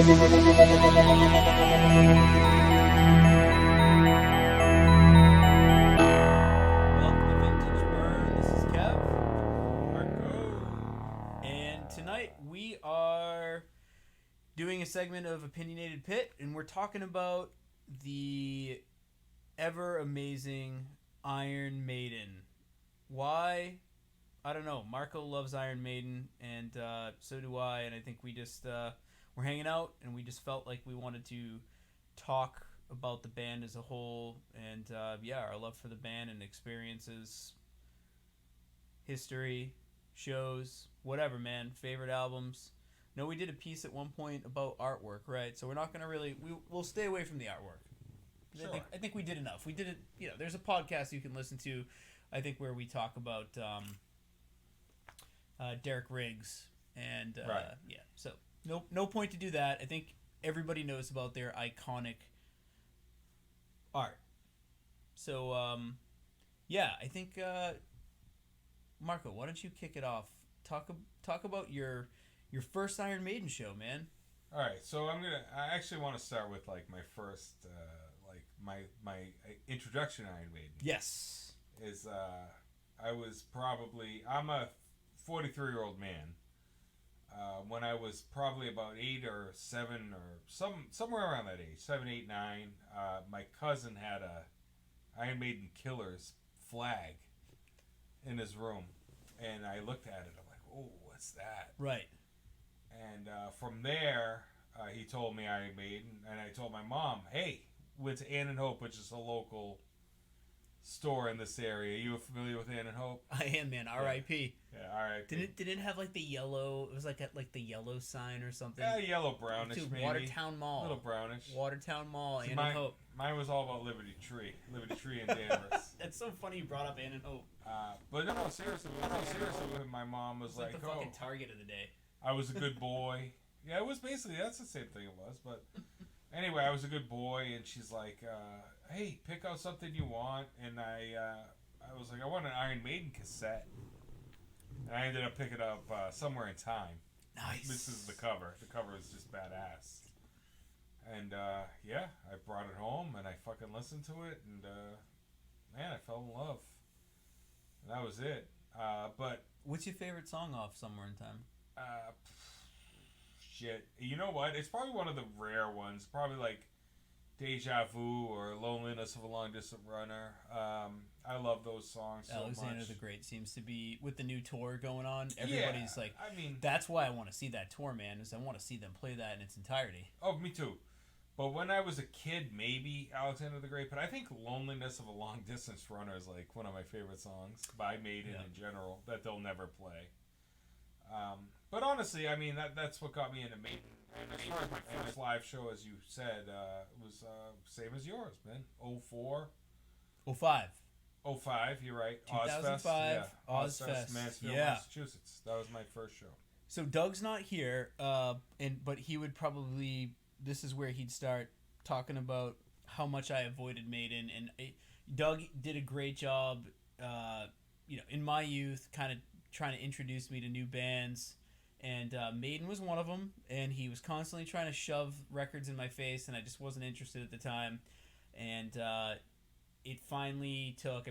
to Vintage Burn. This is Kev. Marco. And tonight we are doing a segment of Opinionated Pit, and we're talking about the ever amazing Iron Maiden. Why? I don't know. Marco loves Iron Maiden, and so do I. And I think we just we're hanging out, and we just felt like we wanted to talk about the band as a whole, and our love for the band and experiences, history, shows, whatever, man. Favorite albums. No, we did a piece at one point about artwork, right? So we're not gonna really we'll stay away from the artwork. Sure. I think we did enough. We did it. You know, there's a podcast you can listen to, I think, where we talk about Derek Riggs and Right. yeah. So no point to do that. I think everybody knows about their iconic art. So I think Marco, why don't you kick it off? Talk about your first Iron Maiden show, man. All right, so I actually want to start with like my first my introduction to Iron Maiden. Yes. Is I'm a 43-year-old man. When I was probably about 8 or 7 or somewhere around that age, 7, 8, 9, my cousin had a Iron Maiden Killers flag in his room, and I looked at it. I'm like, oh, what's that? Right. And from there, he told me Iron Maiden, and I told my mom, hey, went to Ann and Hope, which is a local store in this area. You familiar with Ann and Hope? I am, man. R.I.P. Yeah, R.I.P. Did it have like the yellow? It was like the yellow sign or something. Yeah, yellow brownish, maybe. Watertown Mall. A little brownish. Watertown Mall. See, Ann and Hope. Mine was all about Liberty Tree in Danvers. That's so funny you brought up Ann and Hope. But no, seriously, my mom was It's like the fucking Target of the day. I was a good boy. Yeah, it was basically, that's the same thing it was. But anyway, I was a good boy, and she's like, hey, pick out something you want. And I was like, I want an Iron Maiden cassette. And I ended up picking up Somewhere in Time. Nice. This is the cover. The cover is just badass. And I brought it home, and I fucking listened to it, and man, I fell in love. And that was it. But what's your favorite song off Somewhere in Time? Shit. You know what? It's probably one of the rare ones. Probably like Deja Vu or Loneliness of a Long Distant Runner. I love those songs so Alexander much. the Great seems to be, with the new tour going on, everybody's like, I mean, that's why I want to see that tour, man, is I want to see them play that in its entirety. Oh, me too. But when I was a kid, maybe Alexander the Great. But I think Loneliness of a Long Distance Runner is like one of my favorite songs by Maiden in general that they'll never play. But honestly, I mean, that's what got me into Maiden. And as far as my first live show, as you said, was same as yours, man. 04. 05. 05, you're right. 2005, Ozfest. Ozfest. Mansfield, Yeah. Massachusetts. That was my first show. So Doug's not here, but he would probably, this is where he'd start talking about how much I avoided Maiden. And Doug did a great job, in my youth, kind of trying to introduce me to new bands. And Maiden was one of them, and he was constantly trying to shove records in my face, and I just wasn't interested at the time. And it finally took,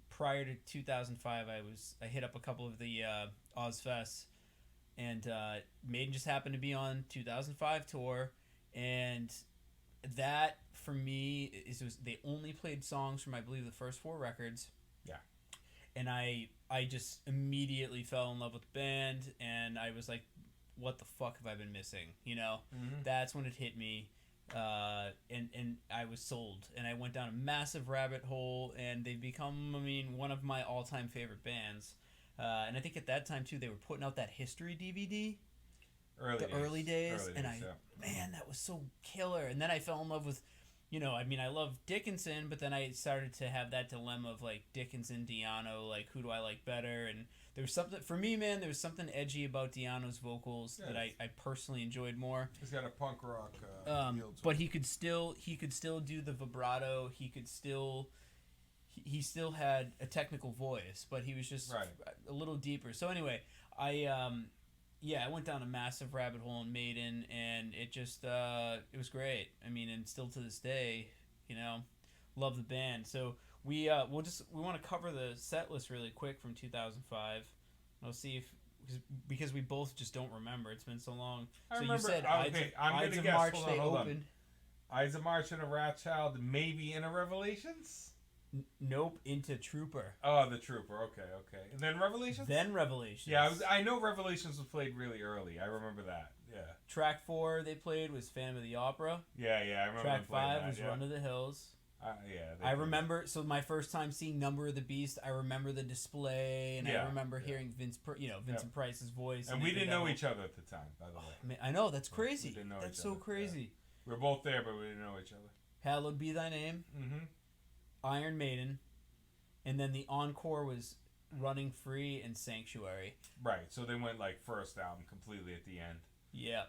prior to 2005, I hit up a couple of the Ozfests, and Maiden just happened to be on 2005 tour, and that, for me, they only played songs from, I believe, the first 4 records. Yeah. And I just immediately fell in love with the band, and I was like, what the fuck have I been missing? Mm-hmm. That's when it hit me, and I was sold. And I went down a massive rabbit hole, and they've become, one of my all-time favorite bands. And I think at that time, too, they were putting out that History DVD. Early days. Man, that was so killer. And then I fell in love with, I love Dickinson, but then I started to have that dilemma of, like, Dickinson, Di'Anno, like, who do I like better? And there was something, for me, man, there was something edgy about Di'Anno's vocals that I personally enjoyed more. He's got a punk rock feel to but him. he could still do the vibrato. He still had a technical voice, but he was just a little deeper. So anyway, I went down a massive rabbit hole in Maiden, and it just it was great. I mean, and still to this day, love the band. So we want to cover the set list really quick from 2005. I'll see if because we both just don't remember. It's been so long. I so remember, you said I'm gonna guess. March Hold they on. opened. Ides of March and a Wrathchild, maybe in a Revelations. Nope, into Trooper. Oh, the Trooper. Okay. And then Revelations. Yeah, I know Revelations was played really early. I remember that. Yeah. Track 4 they played was Phantom of the Opera. Yeah, I remember. Track 5 that, was Run to the Hills. Yeah. I remember. So my first time seeing Number of the Beast, I remember the display, and I remember hearing Vincent Price's voice. And we didn't know each other at the time, by the way. Man, I know, that's crazy. We didn't know that's each so other. crazy. Yeah. We were both there, but we didn't know each other. Hallowed Be Thy Name. Mm-hmm. Iron Maiden, and then the encore was Running Free and Sanctuary. Right. So they went like first album completely at the end. Yeah.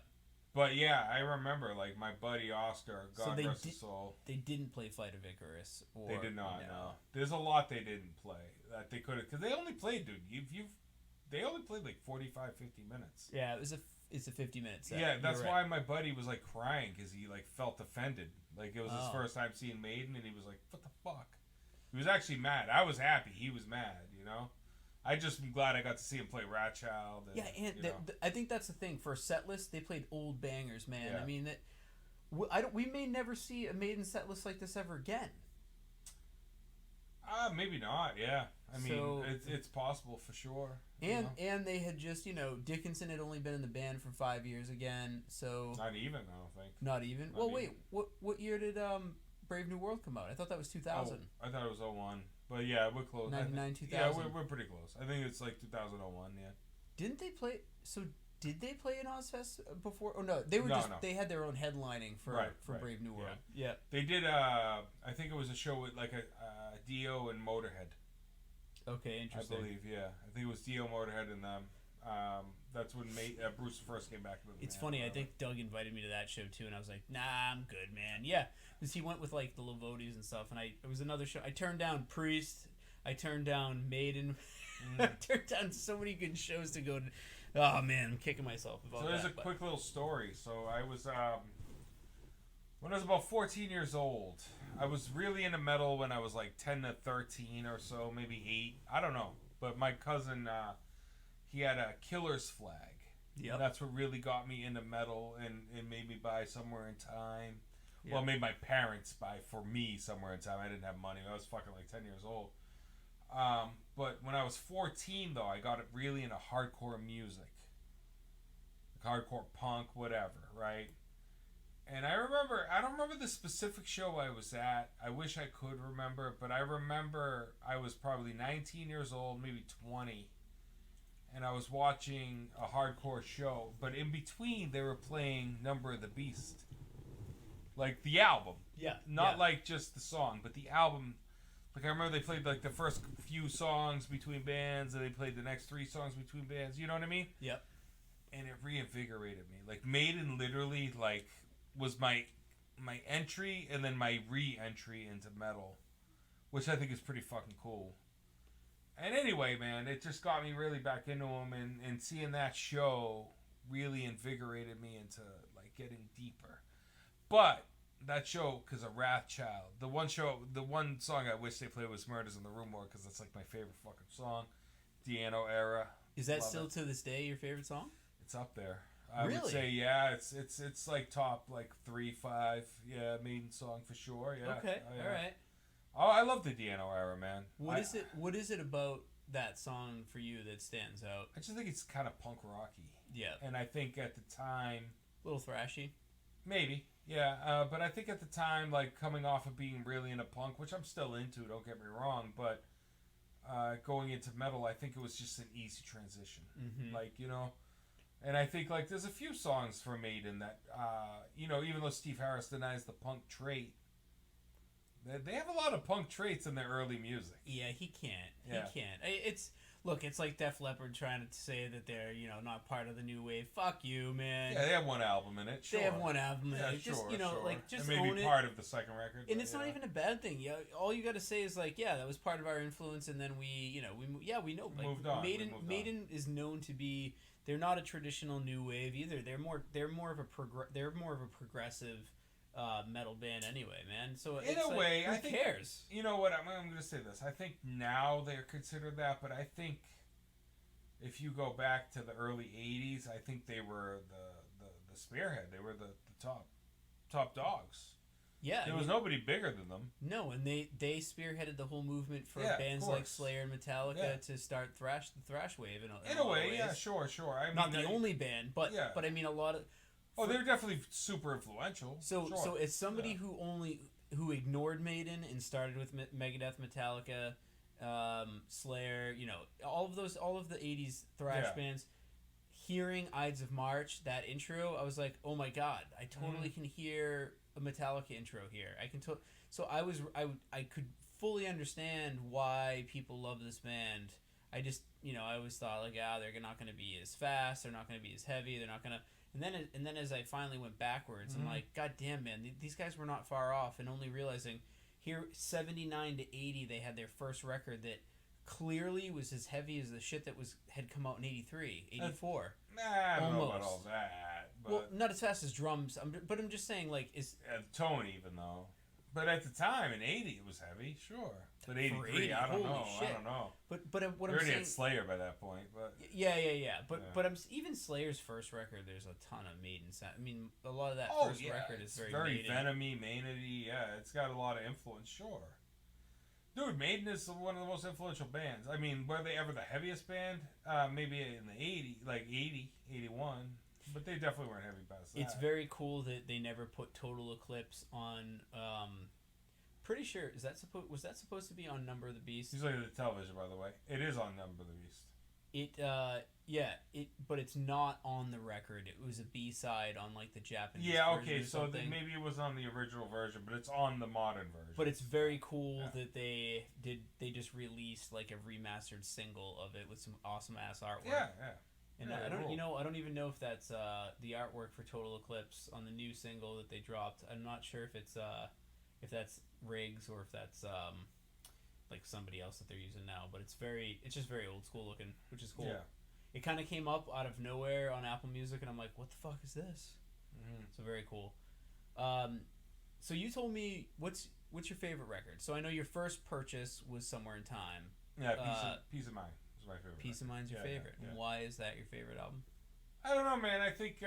But yeah, I remember like my buddy Oscar, God rest his soul. They didn't play Flight of Icarus. They did not. No. There's a lot they didn't play that they could have, because they only played, dude. They only played like 45, 50 minutes. Yeah, it's a 50-minute set. Yeah, that's why my buddy was like crying, because he like felt offended. Like it was his first time seeing Maiden, and he was like, "What the fuck?" He was actually mad. I was happy. He was mad. I just am glad I got to see him play Wrathchild. I think that's the thing for a set list. They played old bangers, man. Yeah. I mean we may never see a Maiden set list like this ever again. Maybe not. Yeah, I mean it's possible for sure. And they had just Dickinson had only been in the band for 5 years again, so not even, I don't think. Not even. Wait, what year did Brave New World come out? I thought that was 2000. I thought it was 01. But yeah, we're close. 99, 2000. Yeah, we're pretty close. I think it's like 2001. Yeah. Didn't they play? So did they play in Ozfest before? Oh no, they were no. They had their own headlining for Brave New World. Yeah. They did. I think it was a show with like a Dio and Motorhead. Okay, interesting. I believe. Yeah, I think it was Dio, Motorhead, and them. That's when Bruce first came back. It's funny. I think Doug invited me to that show too, and I was like, "Nah, I'm good, man." Yeah, because he went with like the Lavotis and stuff, and it was another show. I turned down Priest. I turned down Maiden. I turned down so many good shows to go to. Oh man, I'm kicking myself about that. So there's a quick little story. So I was when I was about 14 years old. I was really into metal when I was like 10 to 13 or so, maybe 8. I don't know. But my cousin, he had a Killer's flag. Yeah. That's what really got me into metal and made me buy Somewhere in Time. Yep. Well, made my parents buy for me Somewhere in Time. I didn't have money. I was fucking like 10 years old. But when I was 14, though, I got really into hardcore music. Like hardcore punk, whatever, right? And I don't remember the specific show I was at. I wish I could remember, but I remember I was probably 19 years old, maybe 20, and I was watching a hardcore show. But in between, they were playing Number of the Beast. Like the album. Yeah. Not like just the song, but the album. Like I remember they played like the first few songs between bands, and they played the next 3 songs between bands. You know what I mean? Yep. And it reinvigorated me. Like Maiden literally like was my entry and then my re-entry into metal, which I think is pretty fucking cool. And anyway, man, it just got me really back into them, and seeing that show really invigorated me into like getting deeper. But that show, because of Wrathchild, the one song I wish they played was Murders in the Rue Morgue, because that's like my favorite fucking song. Diano Era. Is that still to this day your favorite song? It's up there. I would say, yeah, it's like top like 3, 5, yeah, Maiden song for sure. Yeah. Okay, yeah. all right. Oh, I love the Diano Era, man. What is it about that song for you that stands out? I just think it's kind of punk rocky. Yeah. And I think at the time, a little thrashy. Maybe, yeah. But I think at the time, like coming off of being really into punk, which I'm still into, don't get me wrong, but going into metal, I think it was just an easy transition. Mm-hmm. Like, and I think like there's a few songs for Maiden that, even though Steve Harris denies the punk trait, they have a lot of punk traits in their early music. Yeah, he can't. Yeah. He can't. It's like Def Leppard trying to say that they're not part of the new wave. Fuck you, man. Yeah, they have one album in it. Sure. They have one album in it. Sure, just sure. like just and maybe own it. part of the second record. And it's not even a bad thing. Yeah, all you got to say is like, yeah, that was part of our influence, and then we know. Like, moved on. Maiden is known to be they're not a traditional new wave either. They're more of a progressive metal band anyway, man. So in a way, who I think, cares? You know what? I'm going to say this. I think now they're considered that, but I think if you go back to the early '80s, I think they were the spearhead. They were the top dogs. Yeah, there was nobody bigger than them. No, and they spearheaded the whole movement for bands like Slayer and Metallica to start the thrash wave. In a way, yeah, sure. I mean, not the only band, but I mean a lot of. They're definitely super influential. So as somebody who ignored Maiden and started with Megadeth, Metallica, Slayer, all of the '80s thrash bands, hearing Ides of March, that intro, I was like, oh my god, I totally can hear a Metallica intro here. So I could fully understand why people love this band. I just I always thought like, they're not going to be as fast, they're not going to be as heavy, they're not going to. And then as I finally went backwards, I'm like, god damn, man, these guys were not far off. And only realizing here, 79 to 80, they had their first record that clearly was as heavy as the shit that had come out in 83, 84. I don't know about all that. But well, not as fast as drums. But I'm just saying, like, tone even though. But at the time in '80 it was heavy, sure. But '83, I don't know. Shit. I don't know. But what we I'm already saying, had Slayer by that point, but yeah. But even Slayer's first record, there's a ton of Maiden sound. I mean, a lot of that first record is very Venomy, Maiden-y. Yeah, it's got a lot of influence, sure. Dude, Maiden is one of the most influential bands. I mean, were they ever the heaviest band? Maybe in the 80, like 80, 81. But they definitely weren't heavy past that. It's very cool that they never put Total Eclipse on. Pretty sure was that supposed to be on Number of the Beast? He's looking at the television, by the way. It is on Number of the Beast. But it's not on the record. It was a B-side on like the Japanese. Yeah, okay, version or so maybe it was on the original version, but it's on the modern version. But it's very cool that they just released like a remastered single of it with some awesome ass artwork. Yeah. And I don't even know if that's the artwork for Total Eclipse on the new single that they dropped. I'm not sure if that's Riggs or if that's like somebody else that they're using now. But it's just very old school looking, which is cool. Yeah. It kind of came up out of nowhere on Apple Music, and I'm like, what the fuck is this? Mm-hmm. So very cool. So you told me what's your favorite record? So I know your first purchase was Somewhere in Time. Yeah, Peace of Mind was my favorite. Peace of Mind's your favorite. Yeah. And why is that your favorite album? I don't know, man. I think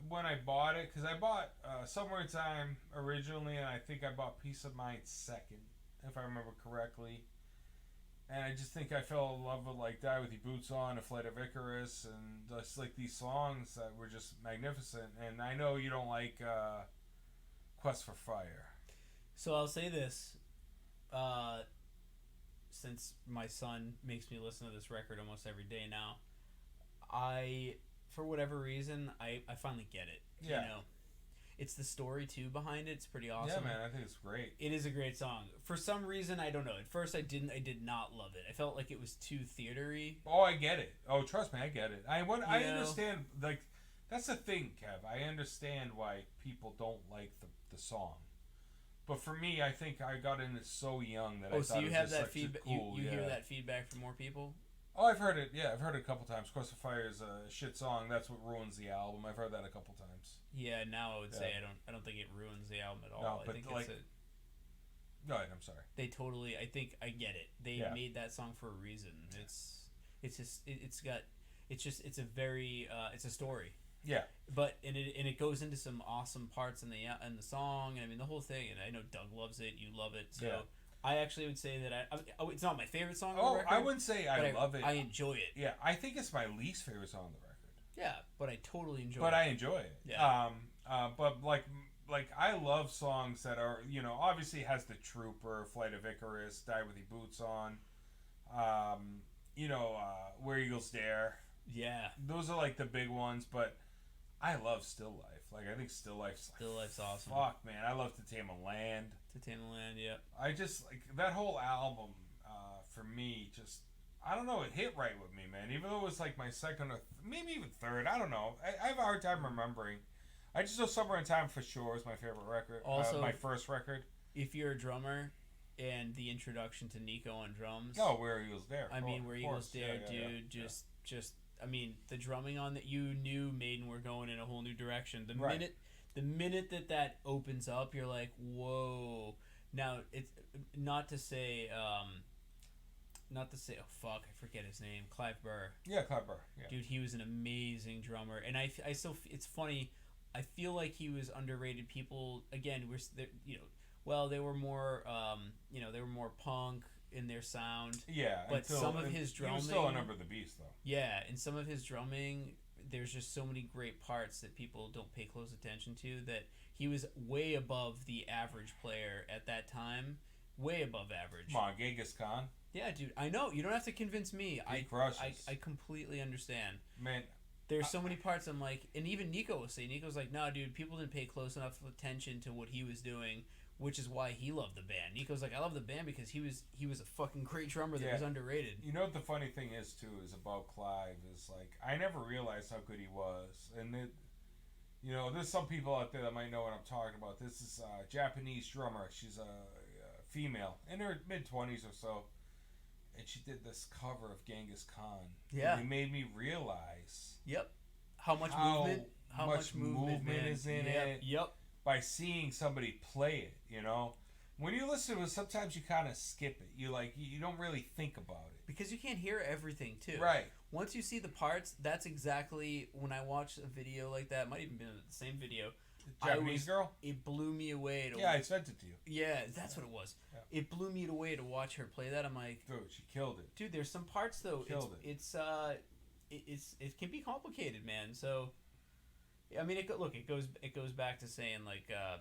when I bought it, because I bought Somewhere in Time originally, and I think I bought Peace of Mind second, if I remember correctly. And I just think I fell in love with like Die With Your Boots On, A Flight of Icarus, and just like these songs that were just magnificent. And I know you don't like Quest for Fire. So I'll say this. Since my son makes me listen to this record almost every day now, for whatever reason, I finally get it. Yeah. It's the story too behind it. It's pretty awesome. Yeah, man, I think it's great. It is a great song. For some reason, I don't know. At first, I did not love it. I felt like it was too theatery. Oh, I get it. Oh, trust me, I get it. I understand. Like, that's the thing, Kev. I understand why people don't like the song. But for me, I think I got in it so young that I thought it was just that feedback. Cool, you hear that feedback from more people? Oh, I've heard it. Yeah, I've heard it a couple times. Quest for Fire is a shit song. That's what ruins the album. I've heard that a couple times. Yeah, now I would say I don't think it ruins the album at all. No, but I think like, go ahead. I'm sorry. They totally. I think I get it. They made that song for a reason. It's a very it's a story. Yeah. But it goes into some awesome parts in the song, and I mean the whole thing. And I know Doug loves it. You love it. So I actually would say that it's not my favorite song on the record. I wouldn't say I love it. I enjoy it. Yeah, I think it's my least favorite song on the record. Yeah, but I totally enjoy it. But I enjoy it. Yeah. But like I love songs that are, obviously has the Trooper, Flight of Icarus, Die With Your Boots On, Where Eagles Dare. Yeah. Those are like the big ones, but I love Still Life. Like, I think Still Life's awesome. Fuck, man. I love To Tame a Land. To Tame a Land, yeah. I just, like, that whole album, for me, just, I don't know, it hit right with me, man. Even though it was like my second or maybe even third, I don't know. I have a hard time remembering. I just know Somewhere in Time for sure is my favorite record. Also, my first record. If you're a drummer and the introduction to Nico on drums. Oh, Where Eagles Dare. Where Eagles Dare, dude, just I mean, the drumming on that, you knew Maiden were going in a whole new direction. The minute that opens up, you're like, whoa. Now, it's not to say, oh fuck, I forget his name, Clive Burr. Yeah, Clive Burr. Yeah. Dude, he was an amazing drummer, and I still, it's funny. I feel like he was underrated. People, again, they were more, they were more punk in their sound. Yeah, but some of his drumming, he was still a number of the beast, though. Yeah, and some of his drumming, there's just so many great parts that people don't pay close attention to, that he was way above the average player at that time. Way above average. Come on, Genghis Khan. Yeah, dude, I know. You don't have to convince me. He crushes. I completely understand. Man, there's so many parts I'm like, and even Nico was saying, Nico's like, no, dude, people didn't pay close enough attention to what he was doing, which is why he loved the band. Nico's like, I love the band because he was a fucking great drummer that was underrated. You know what the funny thing is, too, is about Clive, is like, I never realized how good he was. And there's some people out there that might know what I'm talking about. This is a Japanese drummer. She's a female, in her mid-20s or so. And she did this cover of Genghis Khan. Yeah. And it made me realize. Yep. How much movement is in it. Yep. By seeing somebody play it, When you listen to it, sometimes you kind of skip it. You don't really think about it. Because you can't hear everything, too. Right. Once you see the parts, that's exactly when I watched a video like that. It might even been the same video. Japanese girl? It blew me away. I sent it to you. Yeah, that's what it was. Yeah. It blew me away to watch her play that. I'm like, dude, she killed it. Dude, there's some parts though. It can be complicated, man. So, I mean, it goes back to saying like, a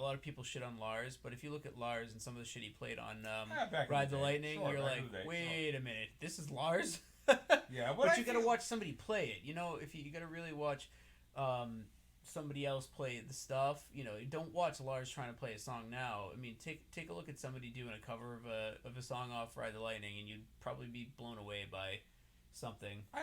lot of people shit on Lars, but if you look at Lars and some of the shit he played on Ride the Lightning, you're like, wait a minute, this is Lars. Yeah, but you got to watch somebody play it. If you got to really watch. Somebody else play the stuff. Don't watch Lars trying to play a song now. I mean, take a look at somebody doing a cover of a song off Ride the Lightning, and you'd probably be blown away by something. I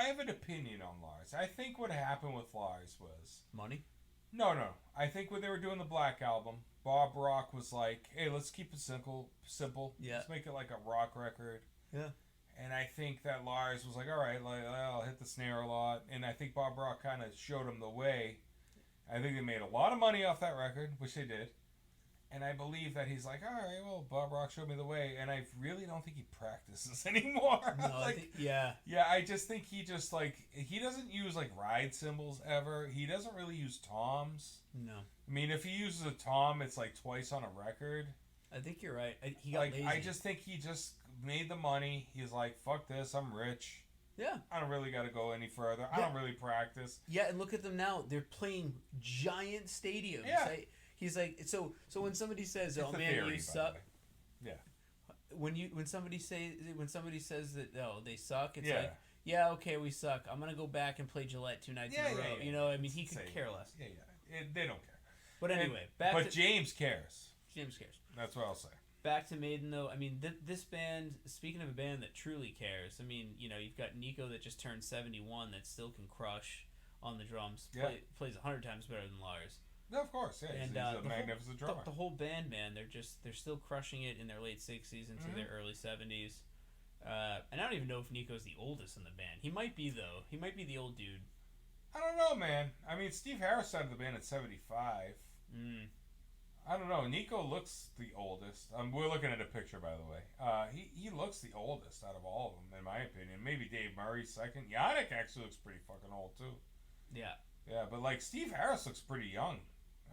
have an opinion on Lars. I think what happened with Lars was money. No. I think when they were doing the Black Album, Bob Rock was like, "Hey, let's keep it simple. Yeah. Let's make it like a rock record." Yeah. And I think that Lars was like, "All right, I'll hit the snare a lot." And I think Bob Rock kind of showed him the way. I think they made a lot of money off that record, which they did. And I believe that he's like, all right, well, Bob Rock showed me the way. And I really don't think he practices anymore. No, Yeah, I just think he doesn't use, ride cymbals ever. He doesn't really use toms. No. I mean, if he uses a tom, it's, twice on a record. I think you're right. He got lazy. I just think he just made the money. He's like, fuck this, I'm rich. Yeah. I don't really got to go any further. Yeah. I don't really practice. Yeah, and look at them now. They're playing giant stadiums. Yeah. He's like, so when somebody says, "Oh man, you suck." Yeah. When somebody says that, "Oh, they suck," it's like, "Yeah, okay, we suck. I'm going to go back and play Gillette 2 nights in a row." Yeah. I mean, he could care less. Yeah. They don't care. But anyway, James cares. James cares. That's what I'll say. Back to Maiden, though. I mean, this band, speaking of a band that truly cares, I mean, you've got Nico that just turned 71 that still can crush on the drums. Yeah. Plays 100 times better than Lars. No, of course, yeah. And, he's a magnificent drummer. The whole band, man, they're still crushing it in their late 60s into their early 70s. And I don't even know if Nico's the oldest in the band. He might be, though. He might be the old dude. I don't know, man. I mean, Steve Harris started the band at 75. I don't know. Nico looks the oldest. We're looking at a picture, by the way. He looks the oldest out of all of them, in my opinion. Maybe Dave Murray's second. Yannick actually looks pretty fucking old, too. Yeah. Yeah, but, Steve Harris looks pretty young.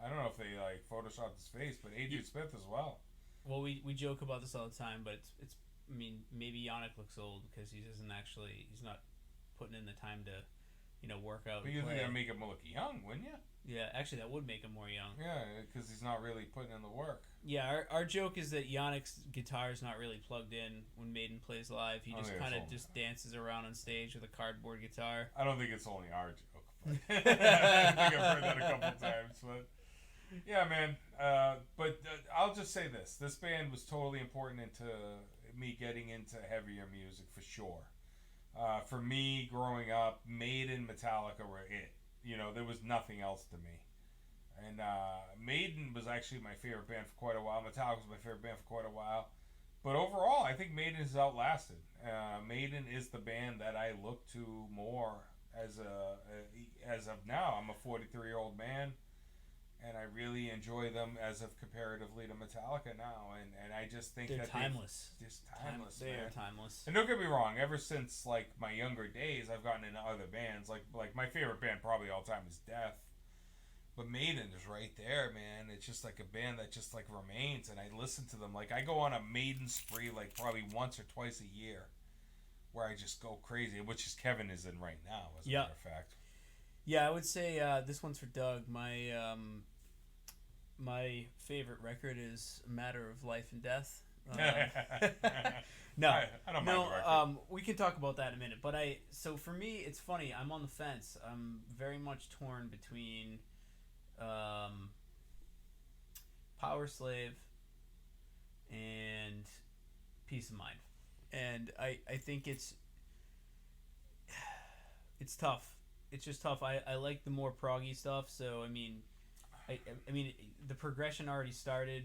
I don't know if they, photoshopped his face, but Adrian Smith as well. Well, we joke about this all the time, but it's I mean, maybe Yannick looks old because he's not putting in the time to, work out. But you think that'd make him look young, wouldn't you? Yeah, actually, that would make him more young. Yeah, because he's not really putting in the work. Yeah, our joke is that Yannick's guitar's not really plugged in when Maiden plays live. He just kind of just dances around on stage with a cardboard guitar. I don't think it's only our joke. But I think I've heard that a couple times. But yeah, man. But I'll just say this. This band was totally important into me getting into heavier music for sure. For me, growing up, Maiden, Metallica were it. There was nothing else to me. And Maiden was actually my favorite band for quite a while. Metallica was my favorite band for quite a while. But overall, I think Maiden is outlasted. Maiden is the band that I look to more as of now. I'm a 43-year-old man, and I really enjoy them as of comparatively to Metallica now. And I just think they're that timeless. Just timeless. They are timeless. And don't get me wrong. Ever since like my younger days, I've gotten into other bands. Like my favorite band probably all time is Death. But Maiden is right there, man. It's just like a band that just like remains, and I listen to them. Like I go on a Maiden spree like probably once or twice a year, where I just go crazy, which is Kevin is in right now, as a matter of fact. Yeah, I would say this one's for Doug. My favorite record is A Matter of Life and Death. No, I don't mind the record. We can talk about that in a minute. But so for me, it's funny. I'm on the fence. I'm very much torn between Power Slave and Peace of Mind, and I think it's tough. It's just tough. I like the more proggy stuff. So I mean the progression already started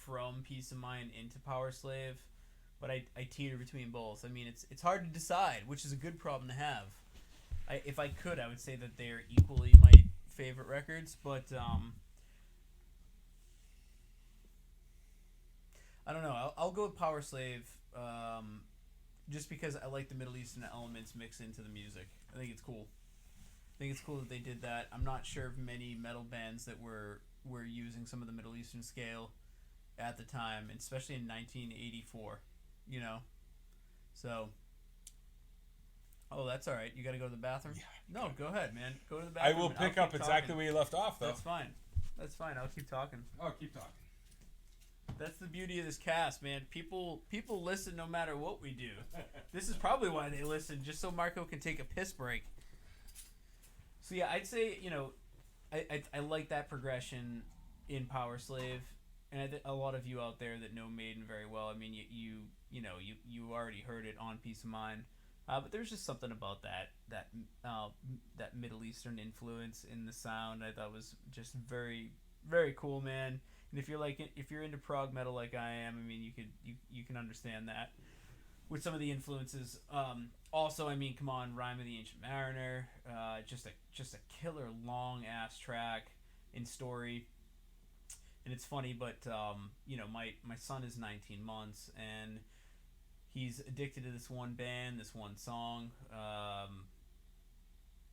from Peace of Mind into Power Slave, but I teeter between both. I mean it's hard to decide, which is a good problem to have. If I could, I would say that they're equally my favorite records, but I don't know. I'll go with Power Slave, just because I like the Middle Eastern elements mixed into the music. I think it's cool. I think it's cool that they did that. I'm not sure of many metal bands that were using some of the Middle Eastern scale at the time, especially in 1984. You know, so. Oh, that's all right. You got to go to the bathroom? Yeah. No, go ahead, man. Go to the bathroom. I will pick up exactly where you left off, though. That's fine. That's fine. I'll keep talking. Oh, keep talking. That's the beauty of this cast, man. People listen no matter what we do. This is probably why they listen, just so Marco can take a piss break. So yeah, I'd say, I like that progression in Power Slave, and a lot of you out there that know Maiden very well. I mean, you already heard it on Peace of Mind. But there's just something about that Middle Eastern influence in the sound I thought was just very, very cool, man. And if you're into prog metal like I am, I mean, you can understand that with some of the influences. Also, I mean, come on, Rime of the Ancient Mariner, just a killer long ass track in story. And it's funny, but my son is 19 months and he's addicted to this one band, this one song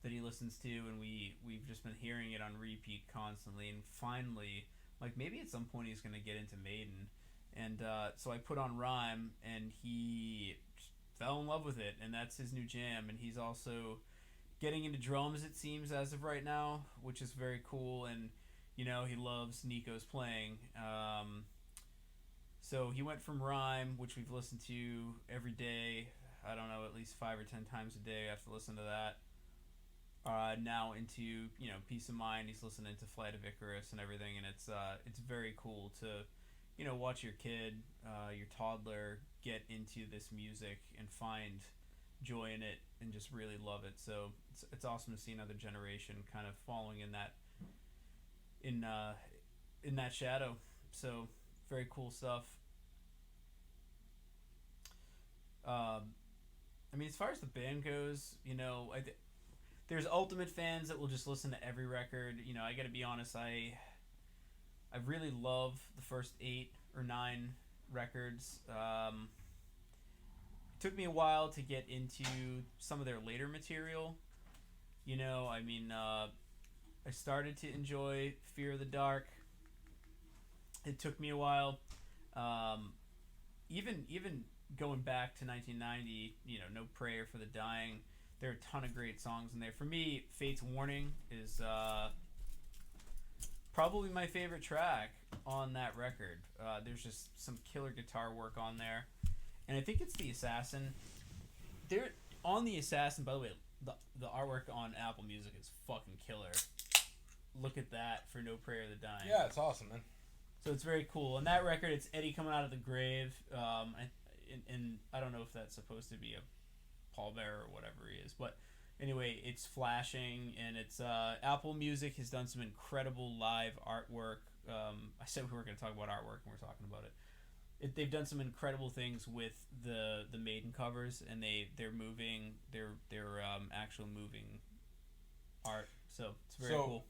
that he listens to, and we've just been hearing it on repeat constantly. And finally, like maybe at some point he's gonna get into Maiden, and so I put on Rhyme, and he fell in love with it, and that's his new jam. And he's also getting into drums, it seems, as of right now, which is very cool. And he loves Nico's playing. So he went from Rhyme, which we've listened to every day, I don't know, at least 5 or 10 times a day I have to listen to that, now into, Peace of Mind. He's listening to Flight of Icarus and everything, and it's very cool to, watch your kid, your toddler, get into this music and find joy in it and just really love it. So it's awesome to see another generation kind of following in that shadow. So very cool stuff. I mean, as far as the band goes, there's ultimate fans that will just listen to every record. I gotta be honest, I really love the first 8 or 9 records. It took me a while to get into some of their later material. I started to enjoy Fear of the Dark. It took me a while. Even going back to 1990, No Prayer for the Dying, there are a ton of great songs in there. For me, Fate's Warning is probably my favorite track on that record. There's just some killer guitar work on there. And I think it's The Assassin. On The Assassin, by the way, the artwork on Apple Music is fucking killer. Look at that for No Prayer for the Dying. Yeah, it's awesome, man. So it's very cool. On that record, it's Eddie coming out of the grave. And I don't know if that's supposed to be a pallbearer or whatever he is. But anyway, it's flashing, and it's Apple Music has done some incredible live artwork. I said we weren't going to talk about artwork, and we're talking about it. they've done some incredible things with the Maiden covers, and they're moving they're actual moving art. So it's very cool.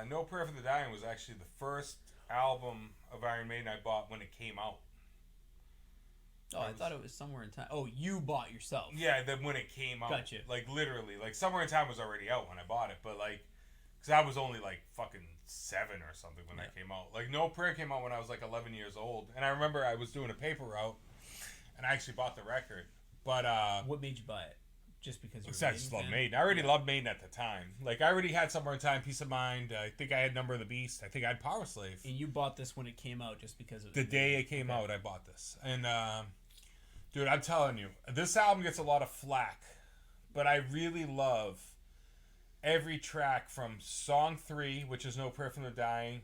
No Prayer for the Dying was actually the first album of Iron Maiden I bought when it came out. Oh, I thought it was Somewhere in Time. Oh, you bought yourself. Yeah, then when it came out. Gotcha. Like, literally. Like, Somewhere in Time was already out when I bought it, but, like, because I was only, like, fucking 7 or something when that came out. Like, No Prayer came out when I was, like, 11 years old. And I remember I was doing a paper route, and I actually bought the record. But, what made you buy it? Just because you were I just loved Maiden. I already loved Maiden at the time. Like, I already had Somewhere in Time, Peace of Mind. I think I had Number of the Beast. I think I had Power Slave. And you bought this when it came out just because of the day it came out, I bought this. And, dude, I'm telling you, this album gets a lot of flack, but I really love every track from song 3, which is No Prayer for the Dying,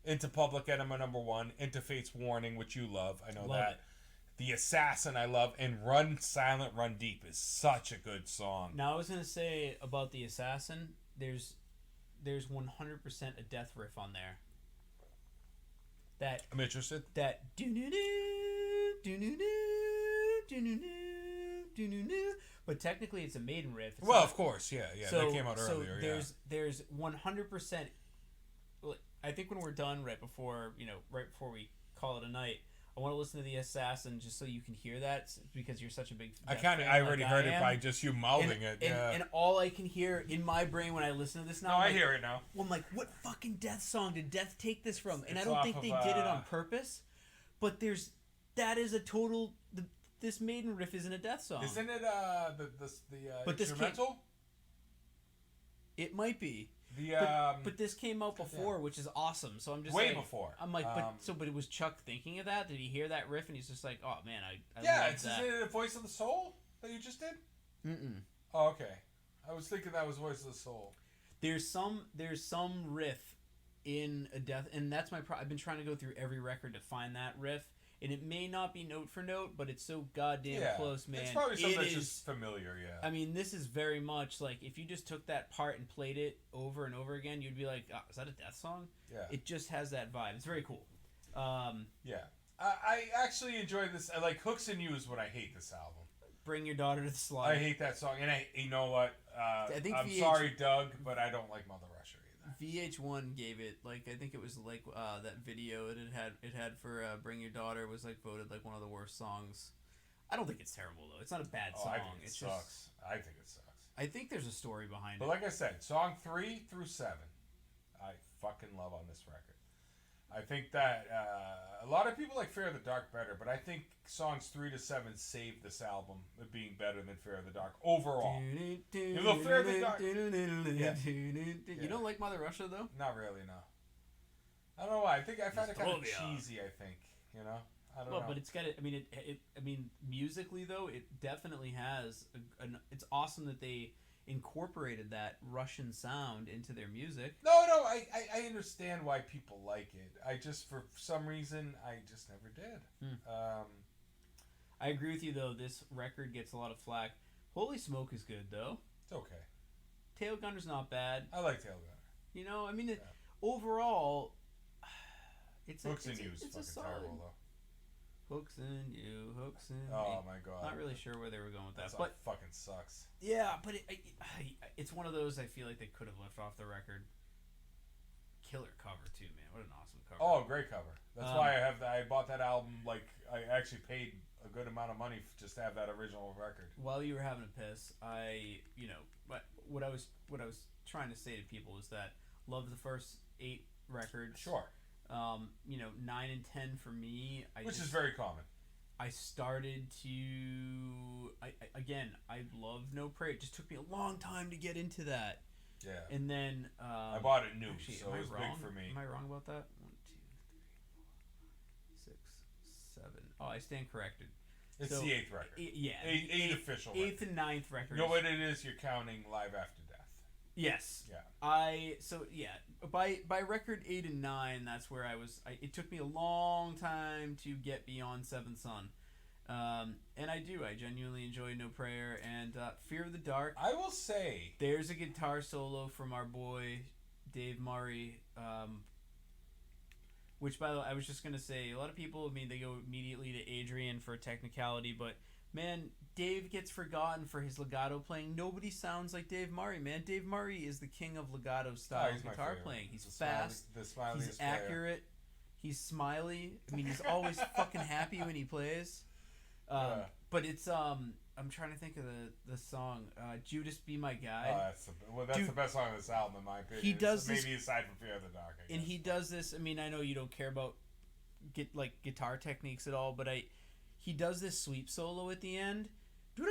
into Public Enema #1, into Fate's Warning, which you love. I know that. It. The Assassin I love, and Run Silent, Run Deep is such a good song. Now, I was going to say about The Assassin, there's 100% a death riff on there. That I'm interested. That but technically it's a Maiden riff. It's well, of course, yeah. So, that came out earlier. So there's 100%. I think when we're done, right before we call it a night, I want to listen to The Assassin just so you can hear that, because you're such a big. I already heard it by just you mouthing it. And all I can hear in my brain when I listen to this now. No, I hear it now. Well, I'm like, what fucking Death song did Death take this from? And I don't think they did it on purpose, but that is a total. This Maiden riff isn't a Death song. Isn't it but instrumental? It might be. But this came out before, which is awesome. So I'm just way before. I'm like, but it was Chuck thinking of that? Did he hear that riff and he's just like, oh man, I isn't it a Voice of the Soul that you just did? Mm-mm. Oh, okay. I was thinking that was Voice of the Soul. There's some riff in a Death, and that's my I've been trying to go through every record to find that riff. And it may not be note for note, but it's so goddamn close, man. It's probably something that's just familiar, yeah. I mean, this is very much like if you just took that part and played it over and over again, you'd be like, oh, is that a Death song? Yeah. It just has that vibe. It's very cool. Yeah. I actually enjoy this. I like Hooks and You is what I hate this album. Bring Your Daughter to the Slaughter. I hate that song. And you know what? I'm sorry, Doug, but I don't like Mother Russia either. VH1 gave it, like, I think it was like that video it had for Bring Your Daughter was like voted like one of the worst songs. I don't think it's terrible though. It's not a bad song. I think it sucks. I think it sucks. I think there's a story behind it. But like I said, song 3 through 7, I fucking love on this record. I think that a lot of people like Fear of the Dark better, but I think songs 3 to 7 saved this album of being better than Fear of the Dark overall. You know, Fear of the Dark. You don't like Mother Russia though? Not really, no. I don't know why. I find it kind of cheesy. I think I don't know. But it's got it. I mean, musically though, it definitely has. It's awesome that they incorporated that Russian sound into their music. No, I understand why people like it. I just, for some reason, I just never did. I agree with you though. This record gets a lot of flack. Holy Smoke is good though. It's okay. Tail Gunner's not bad. I like Tail Gunner. You know, I mean, overall, it's Hooks and You is fucking terrible though. Hooks and You, Hooks and Oh my god. Not really sure where they were going with that, but fucking sucks. Yeah, but it's one of those I feel like they could have left off the record. Killer cover too, man. What an awesome cover. Oh, great cover. That's why I bought that album. Like, I actually paid a good amount of money just to have that original record. While you were having a piss, but what I was trying to say to people is that love the first 8 records. Sure. 9 and 10 for me. Which is very common. I started to... I love No Prayer. It just took me a long time to get into that. Yeah. And then... I bought it new, so it was big for me. Am I wrong about that? 1, 2, 3, 4, 5, 6, 7. Oh, I stand corrected. It's the 8th record. 8 official record. 8th and 9th record. You know what it is? You're counting Live After Death. Yes. Yeah. By record 8 and 9, that's where I was. It took me a long time to get beyond Seventh Son, and I genuinely enjoy No Prayer and Fear of the Dark. I will say there's a guitar solo from our boy Dave Murray. Which, by the way, I was just gonna say, a lot of people, I mean, they go immediately to Adrian for technicality, but man, Dave gets forgotten for his legato playing. Nobody sounds like Dave Murray, man. Dave Murray is the king of legato style guitar playing. He's fast. He's accurate. He's smiley. I mean, he's always fucking happy when he plays. But it's I'm trying to think of the song. Judas Be My Guide. That's the best song on this album, in my opinion. He does maybe aside from Fear of the Dark. And he does this. I mean, I know you don't care about guitar techniques at all, but he does this sweep solo at the end, and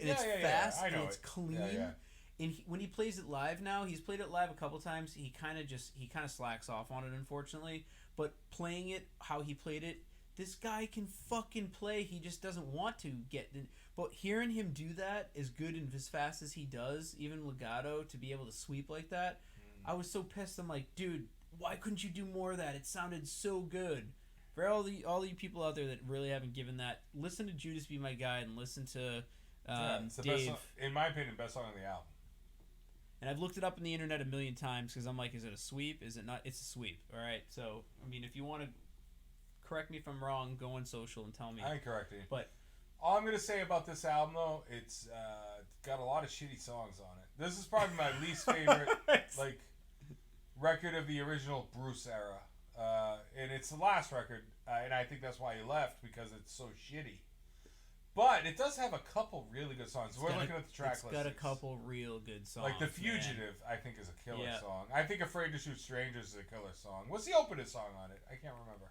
it's fast and it's clean. And when he plays it live now, he's played it live a couple times. He kind of slacks off on it, unfortunately. But playing it how he played it, this guy can fucking play. He just doesn't want to get. But hearing him do that as good and as fast as he does, even legato, to be able to sweep like that, I was so pissed. I'm like, dude, why couldn't you do more of that? It sounded so good. For all you people out there that really haven't given that, listen to Judas Be My Guide and listen to it's the Dave. best song, in my opinion, best song on the album. And I've looked it up on the internet a million times because I'm like, is it a sweep? Is it not? It's a sweep. All right. So, I mean, if you want to correct me if I'm wrong, go on social and tell me. I ain't correcting you. But all I'm going to say about this album, though, it's got a lot of shitty songs on it. This is probably my least favorite record of the original Bruce era. And it's the last record, and I think that's why he left, because it's so shitty. But it does have a couple really good songs. We're looking at the track list. It's got a couple real good songs. Like The Fugitive, I think, is a killer song. I think Afraid to Shoot Strangers is a killer song. What's the opening song on it? I can't remember.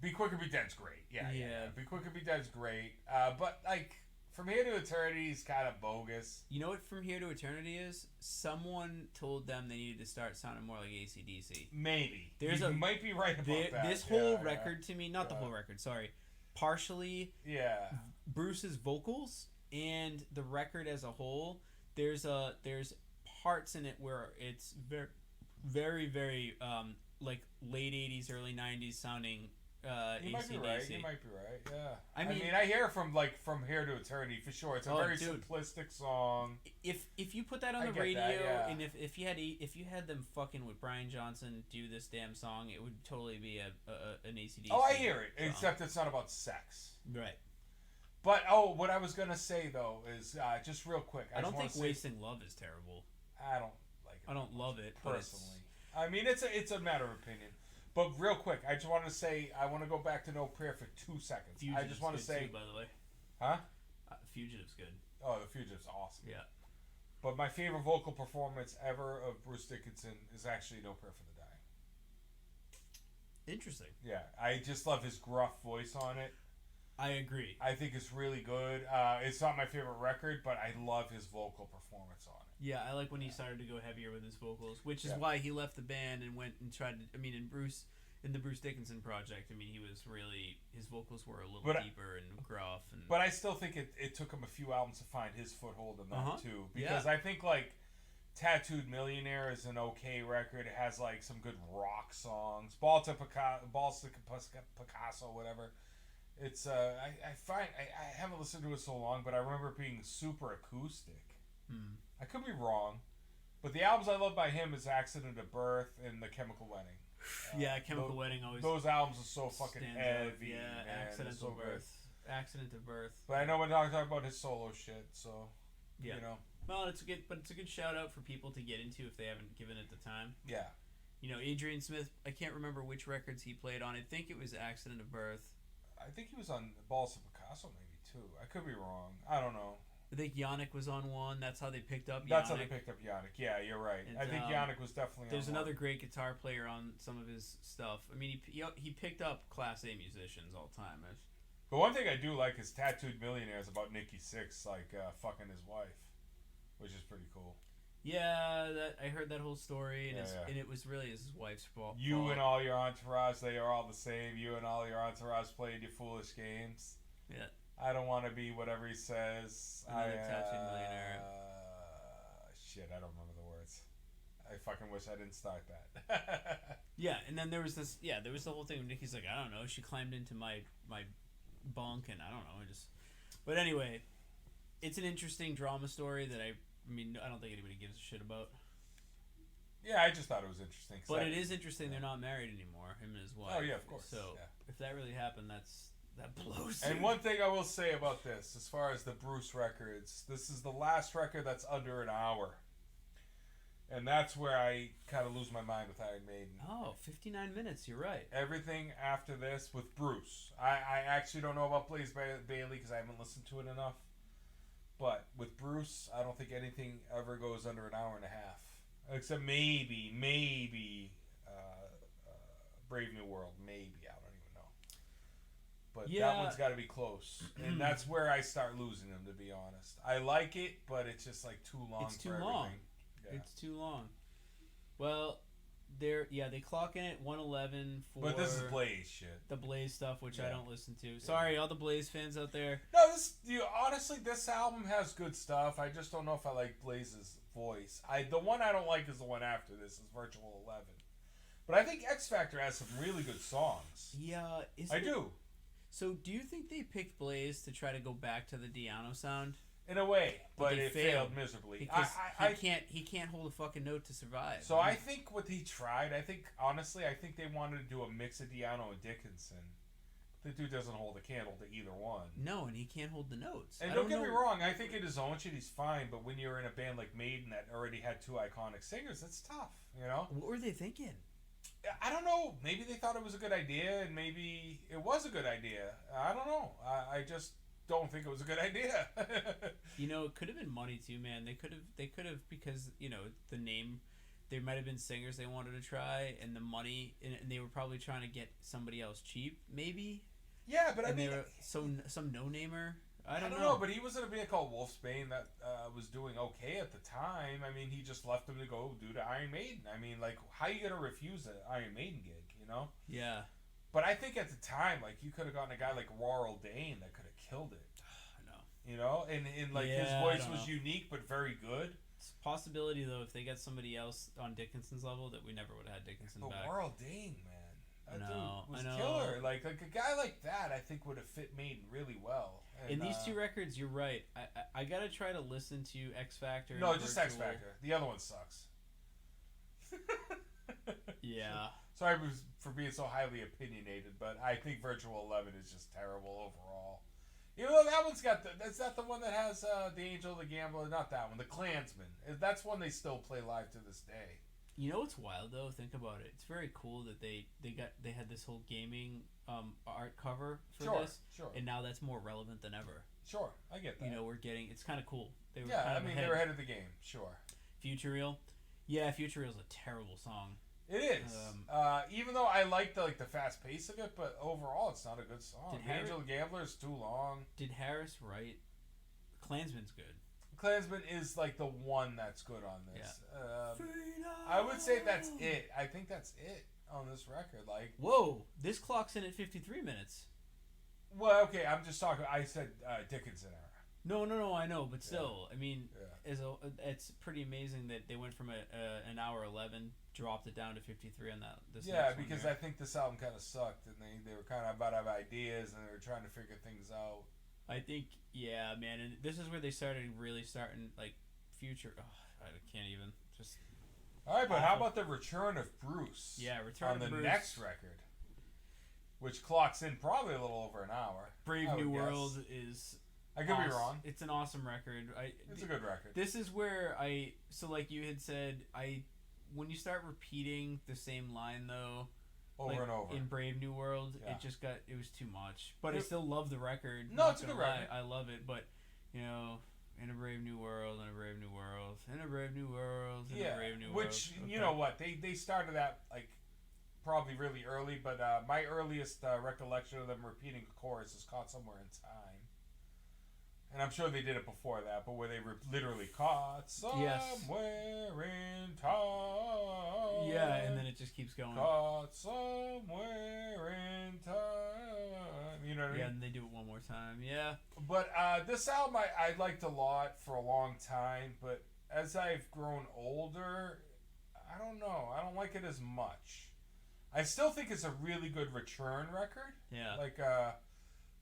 Be Quick or Be Dead's great. Yeah. Be Quick or Be Dead's great. But, like, From Here to Eternity is kind of bogus. You know what From Here to Eternity is? Someone told them they needed to start sounding more like AC/DC. Maybe. You might be right about that. This whole record to me, not the whole record, sorry. Partially Bruce's vocals and the record as a whole, there's parts in it where it's very very very like late 80s early 90s sounding you might be right. You might be right. Yeah. I mean, I hear From Here to Eternity for sure. It's a very simplistic song. If you put that on the radio, and if you had them fucking with Brian Johnson do this damn song, it would totally be an AC/DC. Oh, I hear it. Song. Except it's not about sex. Right. But what I was gonna say though is just real quick. I don't think Wasting Love is terrible. I don't like it. I don't love it personally. I mean, it's a matter of opinion. But real quick, I just want to say, I want to go back to No Prayer for 2 seconds. Fugitive's I just want to say, too, by the way. Huh? Fugitive's good. Oh, The Fugitive's awesome. Yeah. But my favorite vocal performance ever of Bruce Dickinson is actually No Prayer for the Dying. Interesting. Yeah, I just love his gruff voice on it. I agree. I think it's really good. It's not my favorite record, but I love his vocal performance on it. Yeah, I like when he started to go heavier with his vocals, which is why he left the band and went and tried to. I mean, in the Bruce Dickinson project, I mean, he was really, his vocals were a little deeper and gruff. But I still think it took him a few albums to find his foothold in that too, because I think like Tattooed Millionaire is an okay record. It has like some good rock songs. Balls to Picasso, whatever. It's I haven't listened to it so long, but I remember it being super acoustic. I could be wrong, but the albums I love by him is Accident of Birth and The Chemical Wedding. Chemical Wedding always. Those albums are so fucking heavy. Yeah, man. Accident of Birth. Accident of Birth. But I know we're talking about his solo shit, so you know. Well, it's a good shout out for people to get into if they haven't given it the time. Yeah. You know, Adrian Smith. I can't remember which records he played on. I think it was Accident of Birth. I think he was on Balls to Picasso maybe too. I could be wrong. I don't know. I think Yannick was on one. That's how they picked up Yannick. That's how they picked up Yannick. Yeah, you're right. I think Yannick was definitely There's on another great guitar player on some of his stuff. I mean, he picked up Class A musicians all the time. But one thing I do like is Tattooed Millionaire is about Nikki Sixx, like, fucking his wife, which is pretty cool. Yeah, I heard that whole story, and, and it was really his wife's fault. You and all your entourage, they are all the same. You and all your entourage played your foolish games. Yeah. I don't want to be whatever he says. Another Tattooed Millionaire. Shit, I don't remember the words. I fucking wish I didn't start that. Yeah, and then there was this. Yeah, there was the whole thing of Nikki's like, I don't know. She climbed into my bunk, and I don't know. But anyway, it's an interesting drama story that I mean, I don't think anybody gives a shit about. Yeah, I just thought it was interesting. But it is interesting they're not married anymore, him and his wife. Oh, yeah, of course. So, if that really happened, that blows. And one thing I will say about this, as far as the Bruce records, this is the last record that's under an hour. And that's where I kind of lose my mind with Iron Maiden. Oh, 59 minutes, you're right. Everything after this with Bruce. I actually don't know about Blaze Bailey because I haven't listened to it enough. But with Bruce, I don't think anything ever goes under an hour and a half. Except maybe Brave New World. Maybe. I don't even know. But that one's got to be close. And that's where I start losing them, to be honest. I like it, but it's just like too long it's too for long. everything. Yeah. It's too long. Well, they clock in at 111 for. But this is Blaze shit. The Blaze stuff, which I don't listen to. Sorry, all the Blaze fans out there. No, honestly, this album has good stuff. I just don't know if I like Blaze's voice. The one I don't like is the one after this, is Virtual 11. But I think X Factor has some really good songs. Yeah, I do. So, do you think they picked Blaze to try to go back to the Diano sound? In a way, but it failed miserably. Because he can't hold a fucking note to survive. So I think what he tried, I think they wanted to do a mix of Diano and Dickinson. The dude doesn't hold a candle to either one. No, and he can't hold the notes. And don't get me wrong, I think in his own shit he's fine, but when you're in a band like Maiden that already had two iconic singers, that's tough, you know? What were they thinking? I don't know. Maybe they thought it was a good idea, and maybe it was a good idea. I don't know. I just don't think it was a good idea. It could have been money too, man. They could have because the name. There might have been singers they wanted to try, and the money, and they were probably trying to get somebody else cheap, maybe. Yeah, but they were some no-namer. I don't know, but he was in a band called Wolfsbane that was doing okay at the time. I mean, he just left them to go do the Iron Maiden. I mean, like, how you gonna refuse an Iron Maiden gig, you know? Yeah. But I think at the time, like, you could have gotten a guy like Roral Dane that could have killed it. I know. You know? And his voice was unique but very good. It's a possibility, though, if they got somebody else on Dickinson's level, that we never would have had Dickinson back. But Roral Dane, man. That dude was I know. killer. Like a guy like that, I think would have fit Maiden really well. And, in these two records, you're right. I gotta try to listen to X Factor. No, just X Factor. The other one sucks. Yeah. Sorry for being so highly opinionated, but I think Virtual 11 is just terrible overall. Even though that one's got that's not the one that has the Angel, the Gambler. Not that one. The Klansman. That's one they still play live to this day. You know what's wild though? Think about it. It's very cool that they had this whole gaming art cover for this. Sure. And now that's more relevant than ever. Sure, I get that. We're getting it's kind of cool. They were they were ahead of the game. Sure. Future Real. Yeah, Future Real's a terrible song. It is. Even though I like the fast pace of it, but overall it's not a good song. Angel the Gambler is too long. Did Harris write? Klansman's good. Klansman is like the one that's good on this. Yeah. I would say that's it. I think that's it on this record. Like, whoa, this clocks in at 53 minutes. Well, okay, I'm just talking. I said Dickinson era. No, I know, but still, I mean, it's pretty amazing that they went from an hour 11, dropped it down to 53 on that. Because I think this album kind of sucked, and they were kind of about to have ideas, and they were trying to figure things out. I think, yeah, man, and this is where they started like Future. Oh, I can't even just. All right, but how about the return of Bruce? Yeah, return of Bruce on the next record, which clocks in probably a little over an hour. Brave New World is. I could be wrong. It's an awesome record. It's a good record. This is where like you had said, when you start repeating the same line though. Over and over. In Brave New World, it was too much. But I still love the record. No, it's a good record. I love it, but, in a Brave New World, in a Brave New World, in a Brave New World, in a Brave New World. Which, you know what, they started that, like, probably really early, but my earliest recollection of them repeating a chorus is Caught Somewhere in Time. And I'm sure they did it before that, but where they were literally caught somewhere in time. Yeah, and then it just keeps going. Caught somewhere in time. You know what I mean? Yeah, and they do it one more time. Yeah. But this album I liked a lot for a long time, but as I've grown older, I don't know. I don't like it as much. I still think it's a really good return record. Yeah. Like,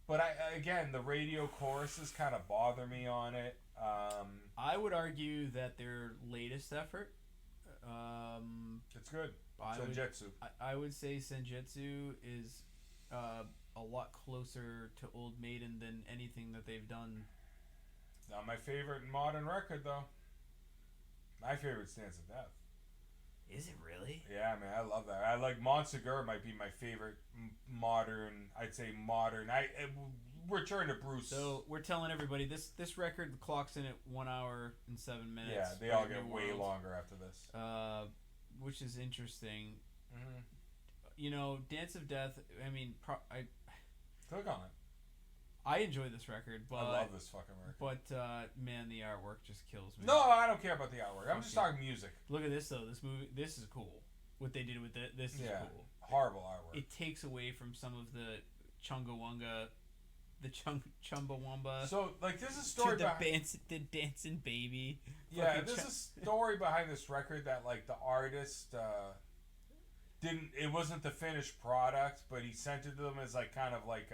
but again, the radio choruses kind of bother me on it. I would argue that their latest effort, It's good. Senjutsu. I would say Senjutsu is a lot closer to Old Maiden than anything that they've done. Not my favorite modern record, though. My favorite's Dance of Death. Is it really? Yeah, man, I love that. I like Montsegur might be my favorite modern. I'd say modern. Return to Bruce. So we're telling everybody this record, the clock's in at 1 hour and 7 minutes. Yeah, they all get way longer after this. Which is interesting. Mm-hmm. You know, Dance of Death. I mean, Click on it. I enjoy this record, but I love this fucking record. But man, the artwork just kills me. No, I don't care about the artwork. I'm just talking music. Look at this though. This is cool. What they did with this is cool. Horrible artwork. It takes away from some of the Chungawanga, the Chumbawamba. So like, there's a story behind the dancing baby. Yeah, there's a story behind this record that like the artist didn't. It wasn't the finished product, but he sent it to them as like kind of like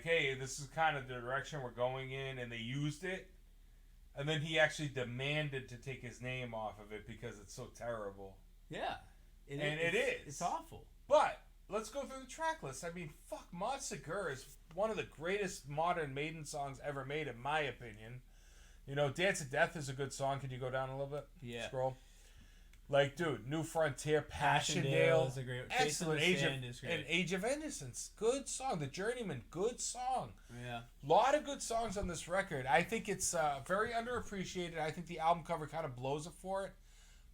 hey, this is kind of the direction we're going in, and they used it, and then he actually demanded to take his name off of it because it's so terrible. Yeah, it is. It's awful. But let's go through the track list. I mean, fuck, Montsegur is one of the greatest modern Maiden songs ever made, in my opinion. You know, Dance of Death is a good song. Can you go down a little bit? Yeah. Scroll. Like, dude, New Frontier, Passchendaele is a great, excellent. Age of Innocence, good song. The Journeyman, good song. Yeah. A lot of good songs on this record. I think it's very underappreciated. I think the album cover kind of blows it for it.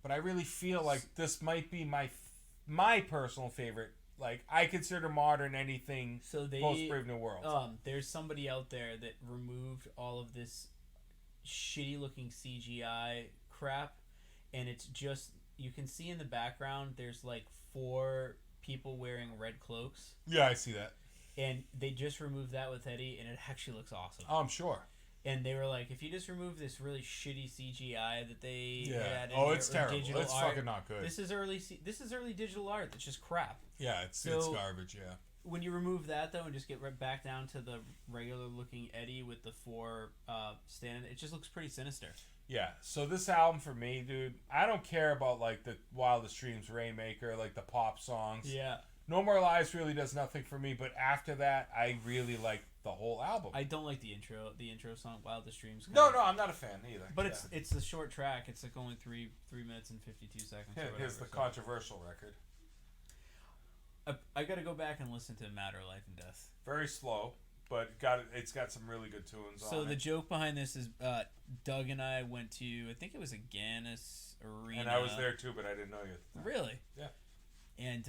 But I really feel like this might be my personal favorite. Like, I consider modern anything post Brave New World. There's somebody out there that removed all of this shitty looking CGI crap, and it's just, you can see in the background there's like 4 people wearing red cloaks. Yeah, I see that. And they just removed that with Eddie, and it actually looks awesome. Oh, I'm sure. And they were like, if you just remove this really shitty CGI that they had in it's terrible. It's fucking not good. This is early digital art that's just crap. Yeah, it's garbage, yeah. When you remove that, though, and just get right back down to the regular-looking Eddie with the 4 standing, it just looks pretty sinister. Yeah, so this album for me, dude, I don't care about, like, the Wildest Dreams Rainmaker, like, the pop songs. Yeah. No More Lies really does nothing for me, but after that, I really like the whole album. I don't like the intro song, Wildest Dreams. No, I'm not a fan either. But it's a short track. It's like only 3 minutes and 52 seconds. Here's the controversial record. I got to go back and listen to Matter of Life and Death. Very slow, but it's got some really good tunes on it. So the joke behind this is Doug and I went to, I think it was a Gannis Arena. And I was there too, but I didn't know you. Really? Yeah. And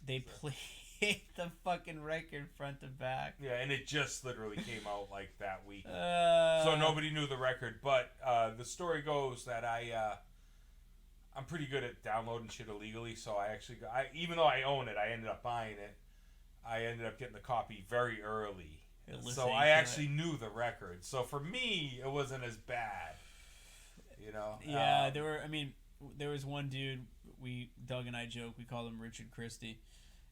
they played the fucking record front to back. Yeah, and it just literally came out like that week. So nobody knew the record. But the story goes that I'm pretty good at downloading shit illegally. So I actually even though I own it, I ended up buying it. I ended up getting the copy very early. So I actually knew the record. So for me, it wasn't as bad. You know? Yeah, there was one dude, Doug and I joke, we called him Richard Christie,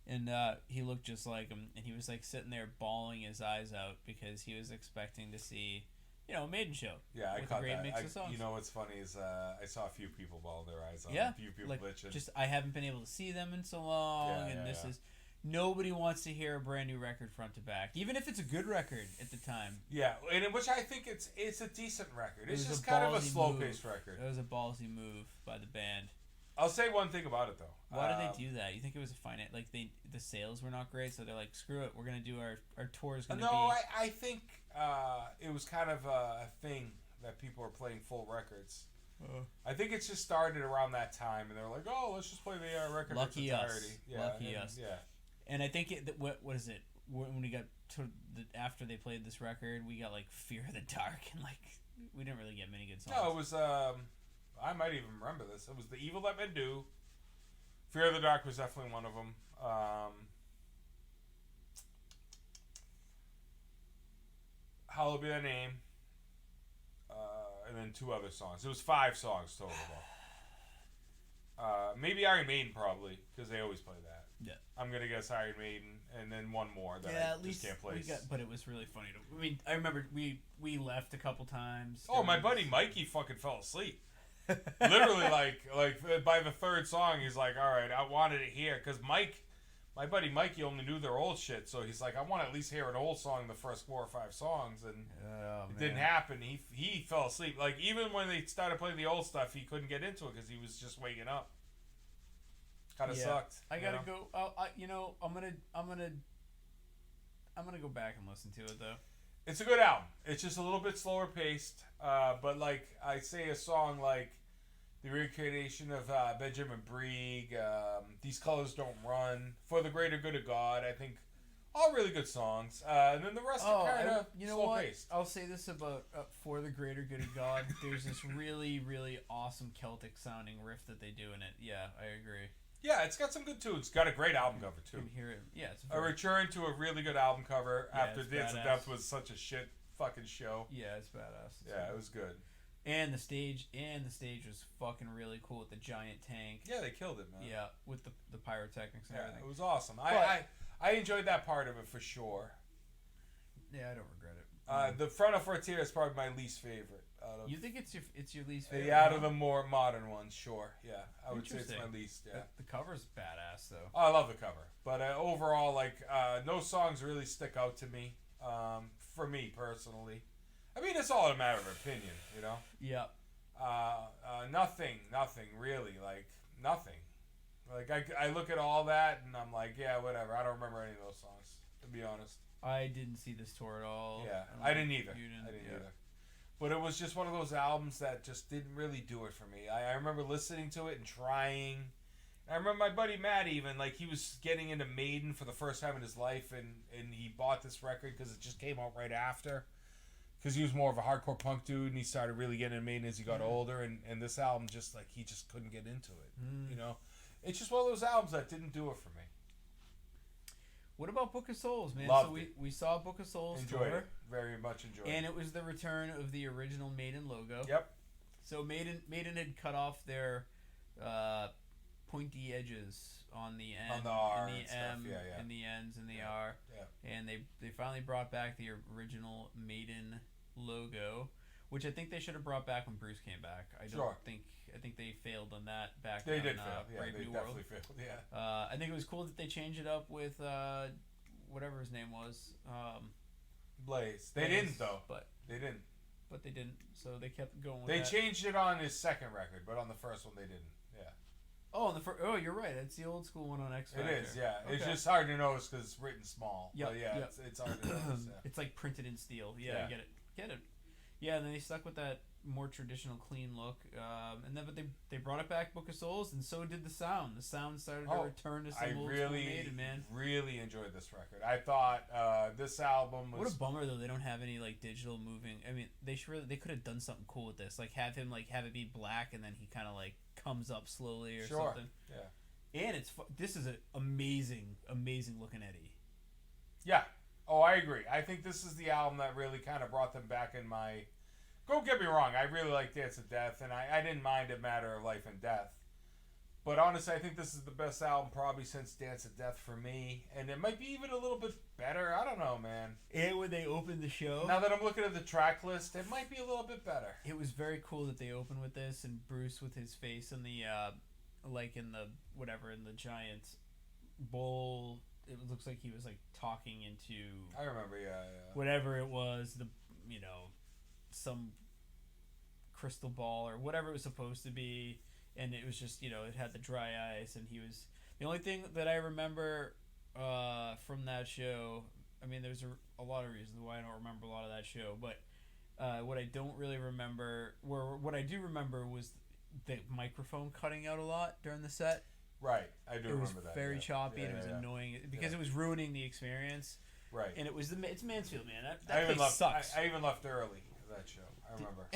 and he looked just like him, and he was like sitting there bawling his eyes out because he was expecting to see, a Maiden show. Yeah, I with caught a great that. mix of songs. You know what's funny is I saw a few people ball their eyes out. Yeah, a few people like, bitching. just I haven't been able to see them in so long, is. Nobody wants to hear a brand new record front to back, even if it's a good record at the time. Yeah, and which I think it's a decent record. It's just kind of a slow-paced record. It was a ballsy move by the band. I'll say one thing about it though. Why did they do that? You think it was a finance? Like the sales were not great, so they're like, screw it, we're gonna do our tour's gonna be. No, I think it was kind of a thing that people are playing full records. I think it's just started around that time, and they're like, oh, let's just play the record for its entirety. Lucky us. Yeah. And I think what is it? When we got to after they played this record, we got like Fear of the Dark, and like we didn't really get many good songs. No, it was I might even remember this. It was The Evil That Men Do. Fear of the Dark was definitely one of them. Hallowed Be Thy Name. And then 2 other songs. It was 5 songs total. Maybe Iron Maiden probably, because they always play that. Yeah. I'm gonna guess Iron Maiden, and then one more that I just can't place. But it was really funny. I remember we left a couple times. Oh, my buddy Mikey fucking fell asleep. Literally, like by the third song, he's like, all right, I wanted it here. Because my buddy Mikey only knew their old shit. So he's like, I want to at least hear an old song the first 4 or 5 songs. And it didn't happen. He fell asleep. Like, even when they started playing the old stuff, he couldn't get into it because he was just waking up. Kind of sucked. I gotta go. I'm gonna go back and listen to it though. It's a good album. It's just a little bit slower paced. But like I say, a song like the reincarnation of Benjamin Brieg, These Colors Don't Run, For the Greater Good of God, I think all really good songs. And then the rest are kind of slow paced. I'll say this about For the Greater Good of God. There's this really, really awesome Celtic sounding riff that they do in it. Yeah, I agree. Yeah, it's got some good tunes. It's got a great album cover too. You can hear it. Yeah, it's a return to a really good album cover after Dance of Death was such a shit fucking show. Yeah, it's badass. It was good. And the stage was fucking really cool with the giant tank. Yeah, they killed it, man. Yeah, with the pyrotechnics and everything. It was awesome. I enjoyed that part of it for sure. Yeah, I don't regret it. The Front of Frontier is probably my least favorite. You think it's your least favorite? Yeah, out of the more modern ones, sure. Yeah, I would say it's my least. Yeah, the cover's badass though. Oh, I love the cover, but overall, like no songs really stick out to me. For me personally, I mean it's all a matter of opinion, you know. Yeah. Nothing really, like nothing. Like I look at all that and I'm like, yeah, whatever. I don't remember any of those songs, to be honest. I didn't see this tour at all. Yeah, I didn't either. I didn't either. But it was just one of those albums that just didn't really do it for me. I remember listening to it and trying. I remember my buddy Matt even, like, he was getting into Maiden for the first time in his life, and he bought this record because it just came out right after. Because he was more of a hardcore punk dude, and he started really getting into Maiden as he got older, and this album just, like, he just couldn't get into it, you know? It's just one of those albums that didn't do it for me. What about Book of Souls, man? Loved it. We saw Book of Souls enjoyed tour. It. Very much enjoyed and it was the return of the original Maiden logo. Yep. So Maiden had cut off their pointy edges on the end, on the R, and the M, stuff. and the N's and the R. Yeah. And they finally brought back the original Maiden logo, which I think they should have brought back when Bruce came back. I think they failed on that back then. They did fail. Yeah, Brave they New definitely World. failed. Yeah. I think it was cool that they changed it up with whatever his name was. Blaze. They didn't though. But they didn't. But they didn't. So they kept going with They that. changed it on his second record, but on the first one they didn't. Yeah. Oh, you're right. It's the old school one on X Factor. It is, yeah. Okay. It's just hard to notice because it's written small. Yep, But yeah, yep. it's hard to notice. Yeah. It's like printed in steel. Yeah, I get it. Yeah, and then they stuck with that more traditional, clean look. But they brought it back, Book of Souls, and so did the sound. The sound started to return to some old school Maiden, man. Really enjoyed this record. I thought this album was... What a bummer though. They don't have any like digital moving. I mean, they could have done something cool with this. Like have it be black, and then he kind of like comes up slowly or something. Yeah. And this is an amazing looking Eddie. Yeah. Oh, I agree. I think this is the album that really kind of brought them back in my... Don't get me wrong, I really like Dance of Death, and I didn't mind A Matter of Life and Death. But honestly, I think this is the best album probably since Dance of Death for me. And it might be even a little bit better. I don't know, man. And when they opened the show... Now that I'm looking at the track list, it might be a little bit better. It was very cool that they opened with this, and Bruce with his face in the, in the giant bowl... It looks like he was like talking into... I remember, yeah. Whatever it was, some crystal ball or whatever it was supposed to be, and it was just, it had the dry ice, and he was... The only thing that I remember from that show... I mean, there's a lot of reasons why I don't remember a lot of that show, but what I don't really remember... What I do remember was the microphone cutting out a lot during the set. Right, I do remember that. It was very choppy, and it was annoying because it was ruining the experience. Right. And it's Mansfield, man. That place sucks. I even left early for that show. I remember.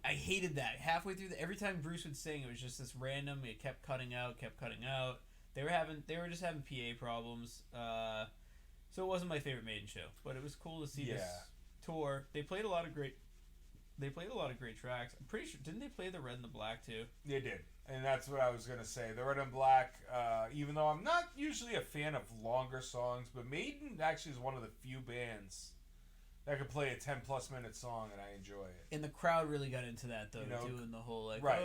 I hated that. Halfway through, every time Bruce would sing, it was just this random. It kept cutting out. They were just having PA problems. So it wasn't my favorite Maiden show, but it was cool to see this tour. They played a lot of great tracks. I'm pretty sure, didn't they play the Red and the Black too? They did, and that's what I was gonna say. The Red and Black. Even though I'm not usually a fan of longer songs, but Maiden actually is one of the few bands that could play a 10+ minute song and I enjoy it. And the crowd really got into that though, doing the whole like right.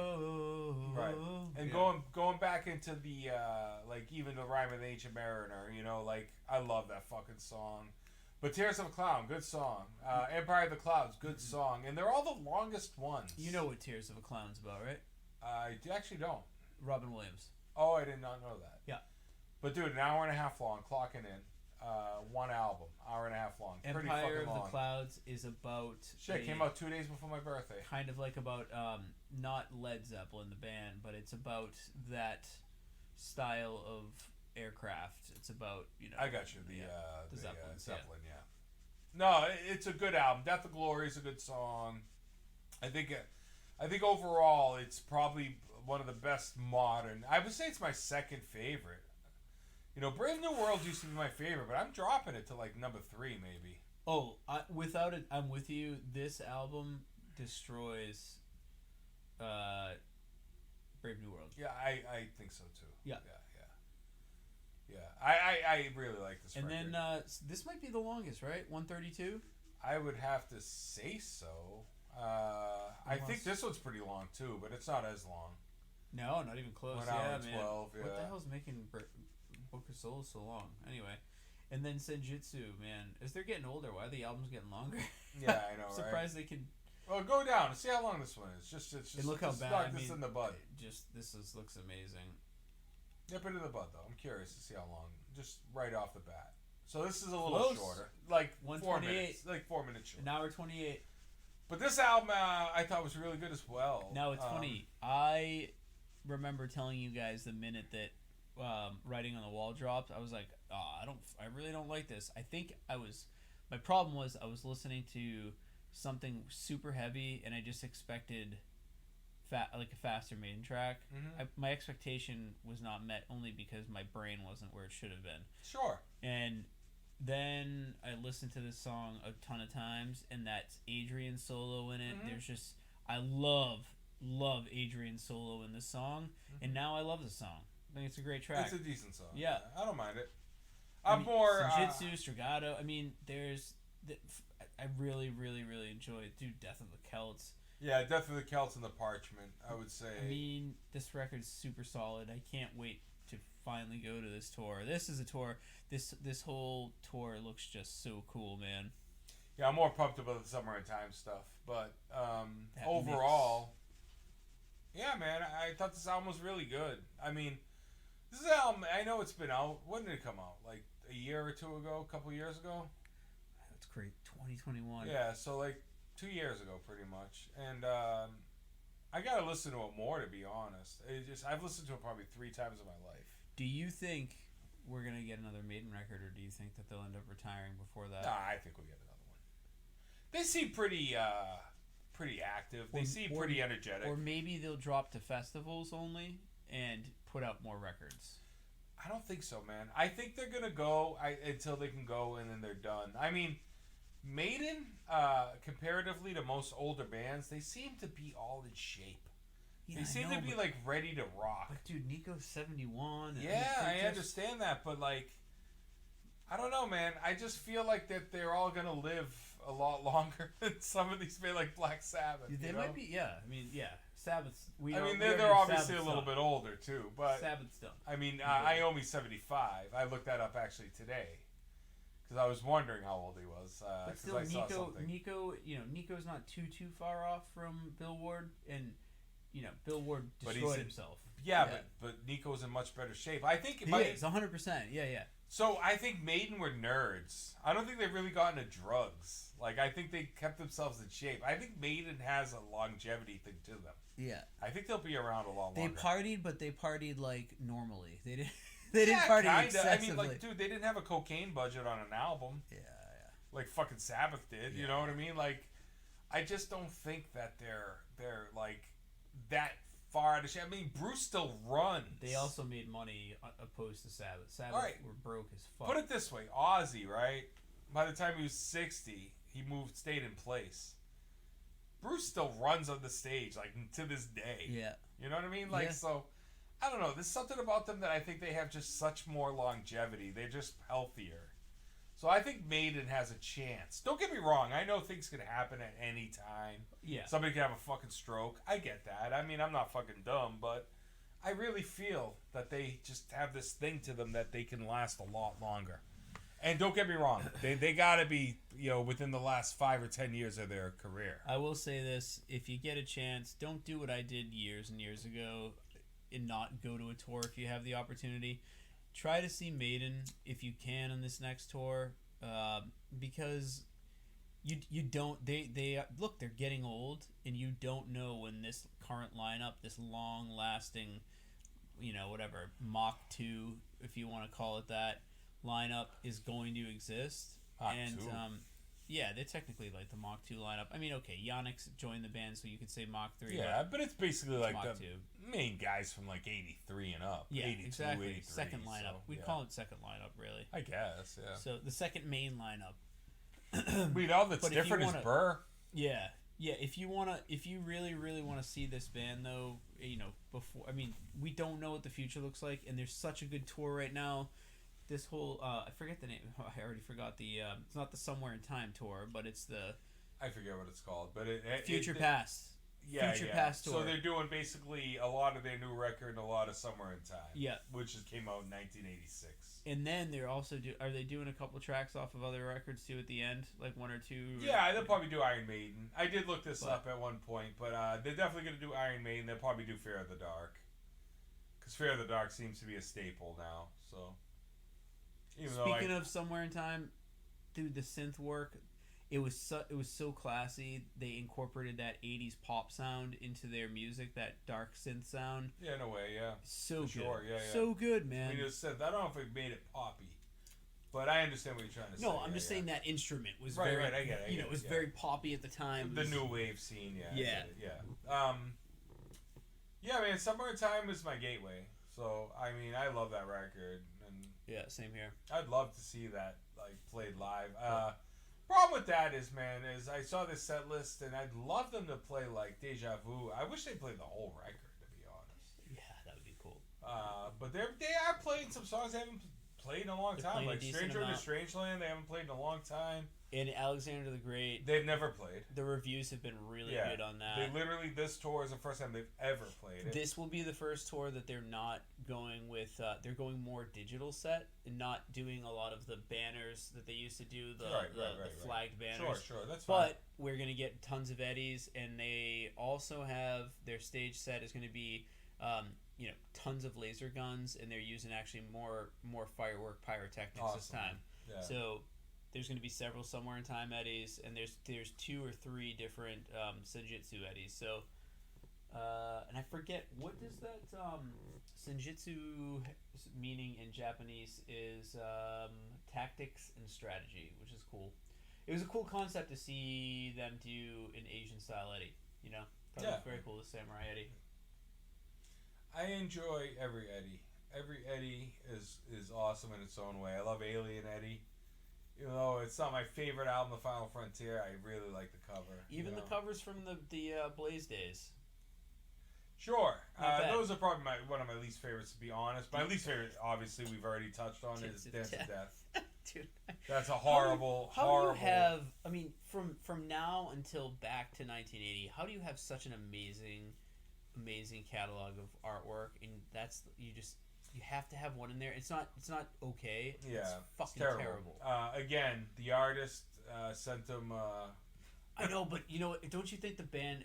And going back into the like even the Rhyme of the Ancient Mariner, like I love that fucking song. But Tears of a Clown, good song. Empire of the Clouds, good song. And they're all the longest ones. You know what Tears of a Clown's about, right? I actually don't. Robin Williams. Oh, I did not know that. Yeah. But dude, an hour and a half long, clocking in. One album, hour and a half long. Pretty Empire fucking long. of the Clouds is about... Shit, came out 2 days before my birthday. Kind of like about, not Led Zeppelin, the band, but it's about that style of aircraft. It's about, I got you. The Zeppelin, yeah. No, it's a good album. Death of Glory is a good song. I think overall it's probably one of the best modern... I would say it's my second favorite. Brave New World used to be my favorite, but I'm dropping it to like number 3 maybe. Oh, without it, I'm with you. This album destroys Brave New World. Yeah, I think so too. Yeah. I really like this record. And then this might be the longest, right? 132? I would have to say so. I think this one's pretty long too, but it's not as long. No, not even close. 1 hour and 12, man. What the hell's making Book of Souls so long? Anyway. And then Senjutsu, man. As they're getting older, why are the albums getting longer? Yeah, I know, I'm surprised they can... Well, go down and see how long this one is. Just and look how bad. Knock this in the bud. Looks amazing. Nip it in the bud, though. I'm curious to see how long. Just right off the bat. So this is a little shorter. Like 4 minutes. Like 4 minutes short. An hour 28. But this album I thought was really good as well. Now, it's funny. I remember telling you guys the minute that Writing on the Wall dropped, I was like, I really don't like this. My problem was I was listening to something super heavy and I just expected like a faster Maiden track. Mm-hmm. My expectation was not met only because my brain wasn't where it should have been. Sure. And then I listened to this song a ton of times, and that's Adrian's solo in it. Mm-hmm. There's just, I love Adrian's solo in this song, and now I love the song. I think it's a great track. It's a decent song. Yeah. I don't mind it. Senjutsu, Stragato. I mean, I really, really, really enjoy it. Dude, Death of the Celts. Yeah, Death of the Celts and the Parchment, I would say. I mean, this record's super solid. I can't wait to finally go to this tour. This is a tour. This whole tour looks just so cool, man. Yeah, I'm more pumped about the Summer in Time stuff. But overall, yeah, man, I thought this album was really good. I mean, this is an album, I know it's been out. When did it come out? Like a year or two ago? A couple years ago? That's great. 2021. Yeah, so like 2 years ago, pretty much. And I gotta listen to it more, to be honest. I've listened to it probably 3 times in my life. Do you think we're gonna get another Maiden record, or do you think that they'll end up retiring before that? Nah, I think we'll get another one. They seem pretty active. They seem pretty energetic. Or maybe they'll drop to festivals only and put out more records. I don't think so, man. I think they're gonna go until they can go, and then they're done. I mean, Maiden, comparatively to most older bands, they seem to be all in shape. Yeah, they seem to be like ready to rock. But dude, Nico's 71. Yeah, I understand that, but like, I don't know, man. I just feel like that they're all gonna live a lot longer than some of these bands, like Black Sabbath. They might be. Yeah, I mean, yeah. Sabbath's. They're obviously a little bit older too, but Sabbath's done. I mean, Iommi's 75. I looked that up actually today. Because I was wondering how old he was. But still, Nico's not too far off from Bill Ward, and Bill Ward destroyed himself. Yeah, but Nico's in much better shape. I think he is 100%. Yeah. So I think Maiden were nerds. I don't think they really got into drugs. Like, I think they kept themselves in shape. I think Maiden has a longevity thing to them. Yeah. I think they'll be around a lot longer. They partied, but they partied like normally. They didn't. They didn't party excessively. I mean, like, dude, they didn't have a cocaine budget on an album. Yeah. Like fucking Sabbath did. Yeah. You know what I mean? Like, I just don't think that they're like that far out of shape. I mean, Bruce still runs. They also made money opposed to Sabbath. Sabbath were broke as fuck. Put it this way, Ozzy, right? By the time he was 60, he stayed in place. Bruce still runs on the stage, like, to this day. Yeah. You know what I mean? Like, so, I don't know. There's something about them that I think they have just such more longevity. They're just healthier. So I think Maiden has a chance. Don't get me wrong. I know things could happen at any time. Yeah. Somebody could have a fucking stroke. I get that. I mean, I'm not fucking dumb, but I really feel that they just have this thing to them that they can last a lot longer. And don't get me wrong. They got to be, within the last 5 or 10 years of their career. I will say this. If you get a chance, don't do what I did years and years ago and not go to a tour if you have the opportunity. Try to see Maiden if you can on this next tour, because you don't they look, they're getting old, and you don't know when this current lineup, this long lasting, whatever Mach 2, if you want to call it that, lineup is going to exist. And yeah, they're technically like the Mach 2 lineup. I mean, okay, Yannick's joined the band, so you could say Mach 3. Yeah, but it's basically like Mach the 2. Main guys from like 83 and up. Yeah, 82, exactly. 83, Second lineup. So, We call it second lineup, really. I guess, yeah. So the second main lineup. All that's But different is Burr. Yeah. If you really, really want to see this band, though, before, I mean, we don't know what the future looks like, and there's such a good tour right now. This whole, I forget the name. I already forgot the. It's not the Somewhere in Time tour, but it's the. I forget what it's called, but Future Past. Yeah, Future Past tour. So they're doing basically a lot of their new record and a lot of Somewhere in Time. Yeah. Which came out in 1986. And then they're also are they doing a couple tracks off of other records too at the end, like one or two? Yeah, they'll probably do Iron Maiden. I did look this up at one point, but they're definitely going to do Iron Maiden. They'll probably do Fear of the Dark, because Fear of the Dark seems to be a staple now. So. Speaking of Somewhere in Time, dude, the synth work, it was so classy. They incorporated that 80s pop sound into their music, that dark synth sound. Yeah, in a way, yeah. So good. Sure, yeah. So good, man. I mean, I don't know if it made it poppy, but I understand what you're trying to say. No, I'm just saying that instrument was right, very, right, I get it. It was very poppy at the time. The new wave scene, yeah. Yeah, man, Somewhere in Time is my gateway. So, I mean, I love that record. Yeah, same here. I'd love to see that played live. Problem with that is I saw this set list and I'd love them to play like Deja Vu. I wish they played the whole record, to be honest. Yeah, that would be cool. But they are playing some songs they haven't played in a long time, like Stranger in a Strangeland. They haven't played in a long time. And Alexander the Great, they've never played. The reviews have been really good on that. They literally, this tour is the first time they've ever played it. This will be the first tour that they're not going with. They're going more digital set and not doing a lot of the banners that they used to do. The flagged banners. Sure, that's fine. But we're gonna get tons of Eddies, and they also have their stage set is going to be, tons of laser guns, and they're using actually more firework pyrotechnics this time. Yeah. So. There's going to be several Somewhere in Time Eddies, and there's 2 or 3 different Senjutsu Eddies. So, and I forget, what does that Senjutsu meaning in Japanese is tactics and strategy, which is cool. It was a cool concept to see them do an Asian style Eddie. That was very cool, the Samurai Eddie. I enjoy every Eddie. Every Eddie is awesome in its own way. I love Alien Eddie. Even though it's not my favorite album, The Final Frontier, I really like the cover. Even the covers from the Blaze days. Sure. Those are probably one of my least favorites, to be honest. My least favorite, obviously, we've already touched on, is Dance of Death. Dude. That's a horrible. How do you have, I mean, from now until back to 1980, how do you have such an amazing catalog of artwork, and you have to have one in there. It's not okay. Yeah, it's fucking terrible. Again, the artist sent them. I know, but don't you think the band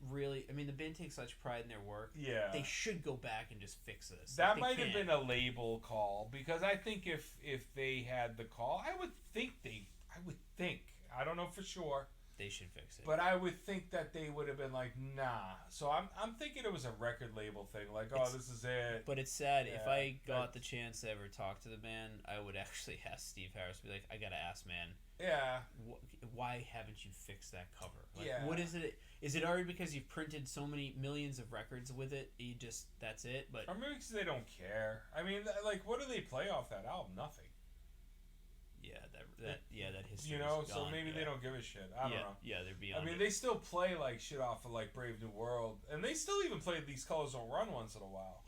really? I mean, the band takes such pride in their work. Yeah, they should go back and just fix this. That might have been a label call, because I think if they had the call, I would think. I don't know for sure. They should fix it. But I would think that they would have been like, nah. So I'm thinking it was a record label thing. Like, this is it. But it's sad. Yeah, if I got the chance to ever talk to the band, I would actually ask Steve Harris, be like, I gotta ask, man. Yeah. Why haven't you fixed that cover? Like, yeah. What is it? Is it already because you've printed so many millions of records with it? That's it? But or maybe because they don't care. I mean, like, what do they play off that album? Nothing. That history. So maybe they don't give a shit. I don't know. Yeah, they're beyond. I mean, they still play like shit off of like Brave New World, and they still even play These Colors Don't Run once in a while.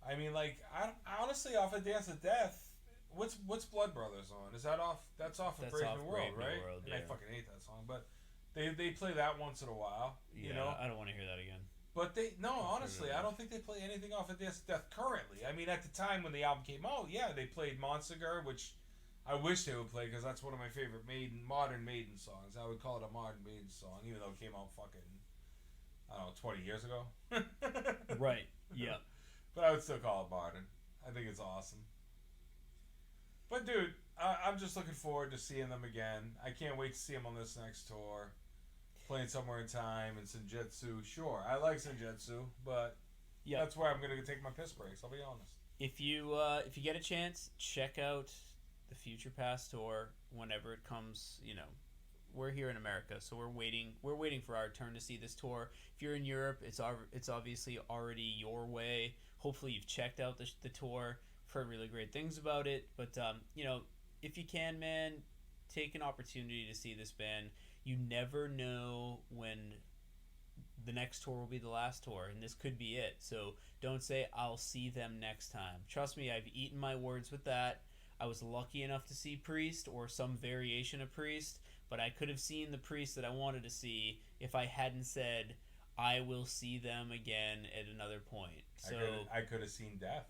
I mean, like, I honestly, off of Dance of Death, What's Blood Brothers on? Is that off? That's off of Brave New World, right? And I fucking hate that song, but they play that once in a while. Yeah, you know? I don't want to hear that again. But honestly, I don't think they play anything off of Death currently. I mean, at the time when the album came out, yeah, they played Monster, which I wish they would play because that's one of my favorite modern Maiden songs. I would call it a modern Maiden song, even though it came out fucking, I don't know, 20 years ago. Right, yeah. But I would still call it modern. I think it's awesome. But dude, I'm just looking forward to seeing them again. I can't wait to see them on this next tour. Playing Somewhere in Time and Senjutsu. Sure, I like Senjutsu, but that's where I'm going to take my piss breaks, I'll be honest. If you get a chance, check out the Future Past tour whenever it comes. You know, we're here in America, so we're waiting for our turn to see this tour. If you're in Europe, it's obviously already your way. Hopefully you've checked out the tour. I've heard really great things about it, but you know, if you can, man, take an opportunity to see this band. You never know when the next tour will be the last tour, and this could be it. So don't say, I'll see them next time. Trust me, I've eaten my words with that. I was lucky enough to see Priest or some variation of Priest, but I could have seen the Priest that I wanted to see if I hadn't said, I will see them again at another point. So I could have seen Death.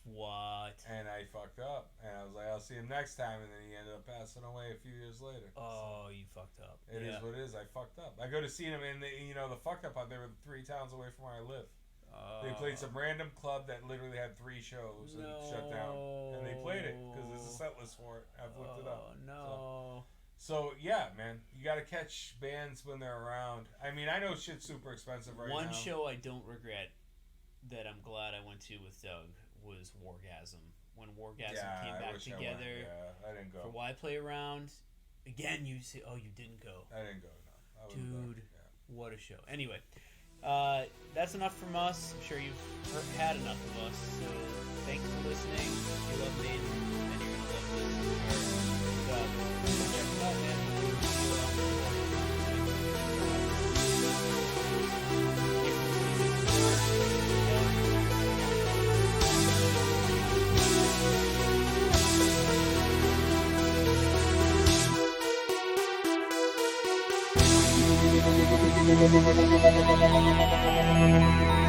What? And I fucked up. And I was like, I'll see him next time. And then he ended up passing away a few years later. Oh, so you fucked up. It is what it is. I fucked up. I go to see him, and the fuck up out there were 3 towns away from where I live. They played some random club that literally had 3 shows and shut down. And they played it because there's a set list for it. I've looked it up. Oh, no. So, yeah, man. You got to catch bands when they're around. I mean, I know shit's super expensive right now. One show I don't regret that I'm glad I went to with Doug was Wargasm. When Wargasm came back together I didn't go. For Why Play Around. Again, you say, oh, you didn't go. I didn't go, no. Dude, what a show. Anyway, that's enough from us. I'm sure you've had enough of us. So thanks for listening. If you love Maiden, then you're going to love this. Check it out, man. Thank you.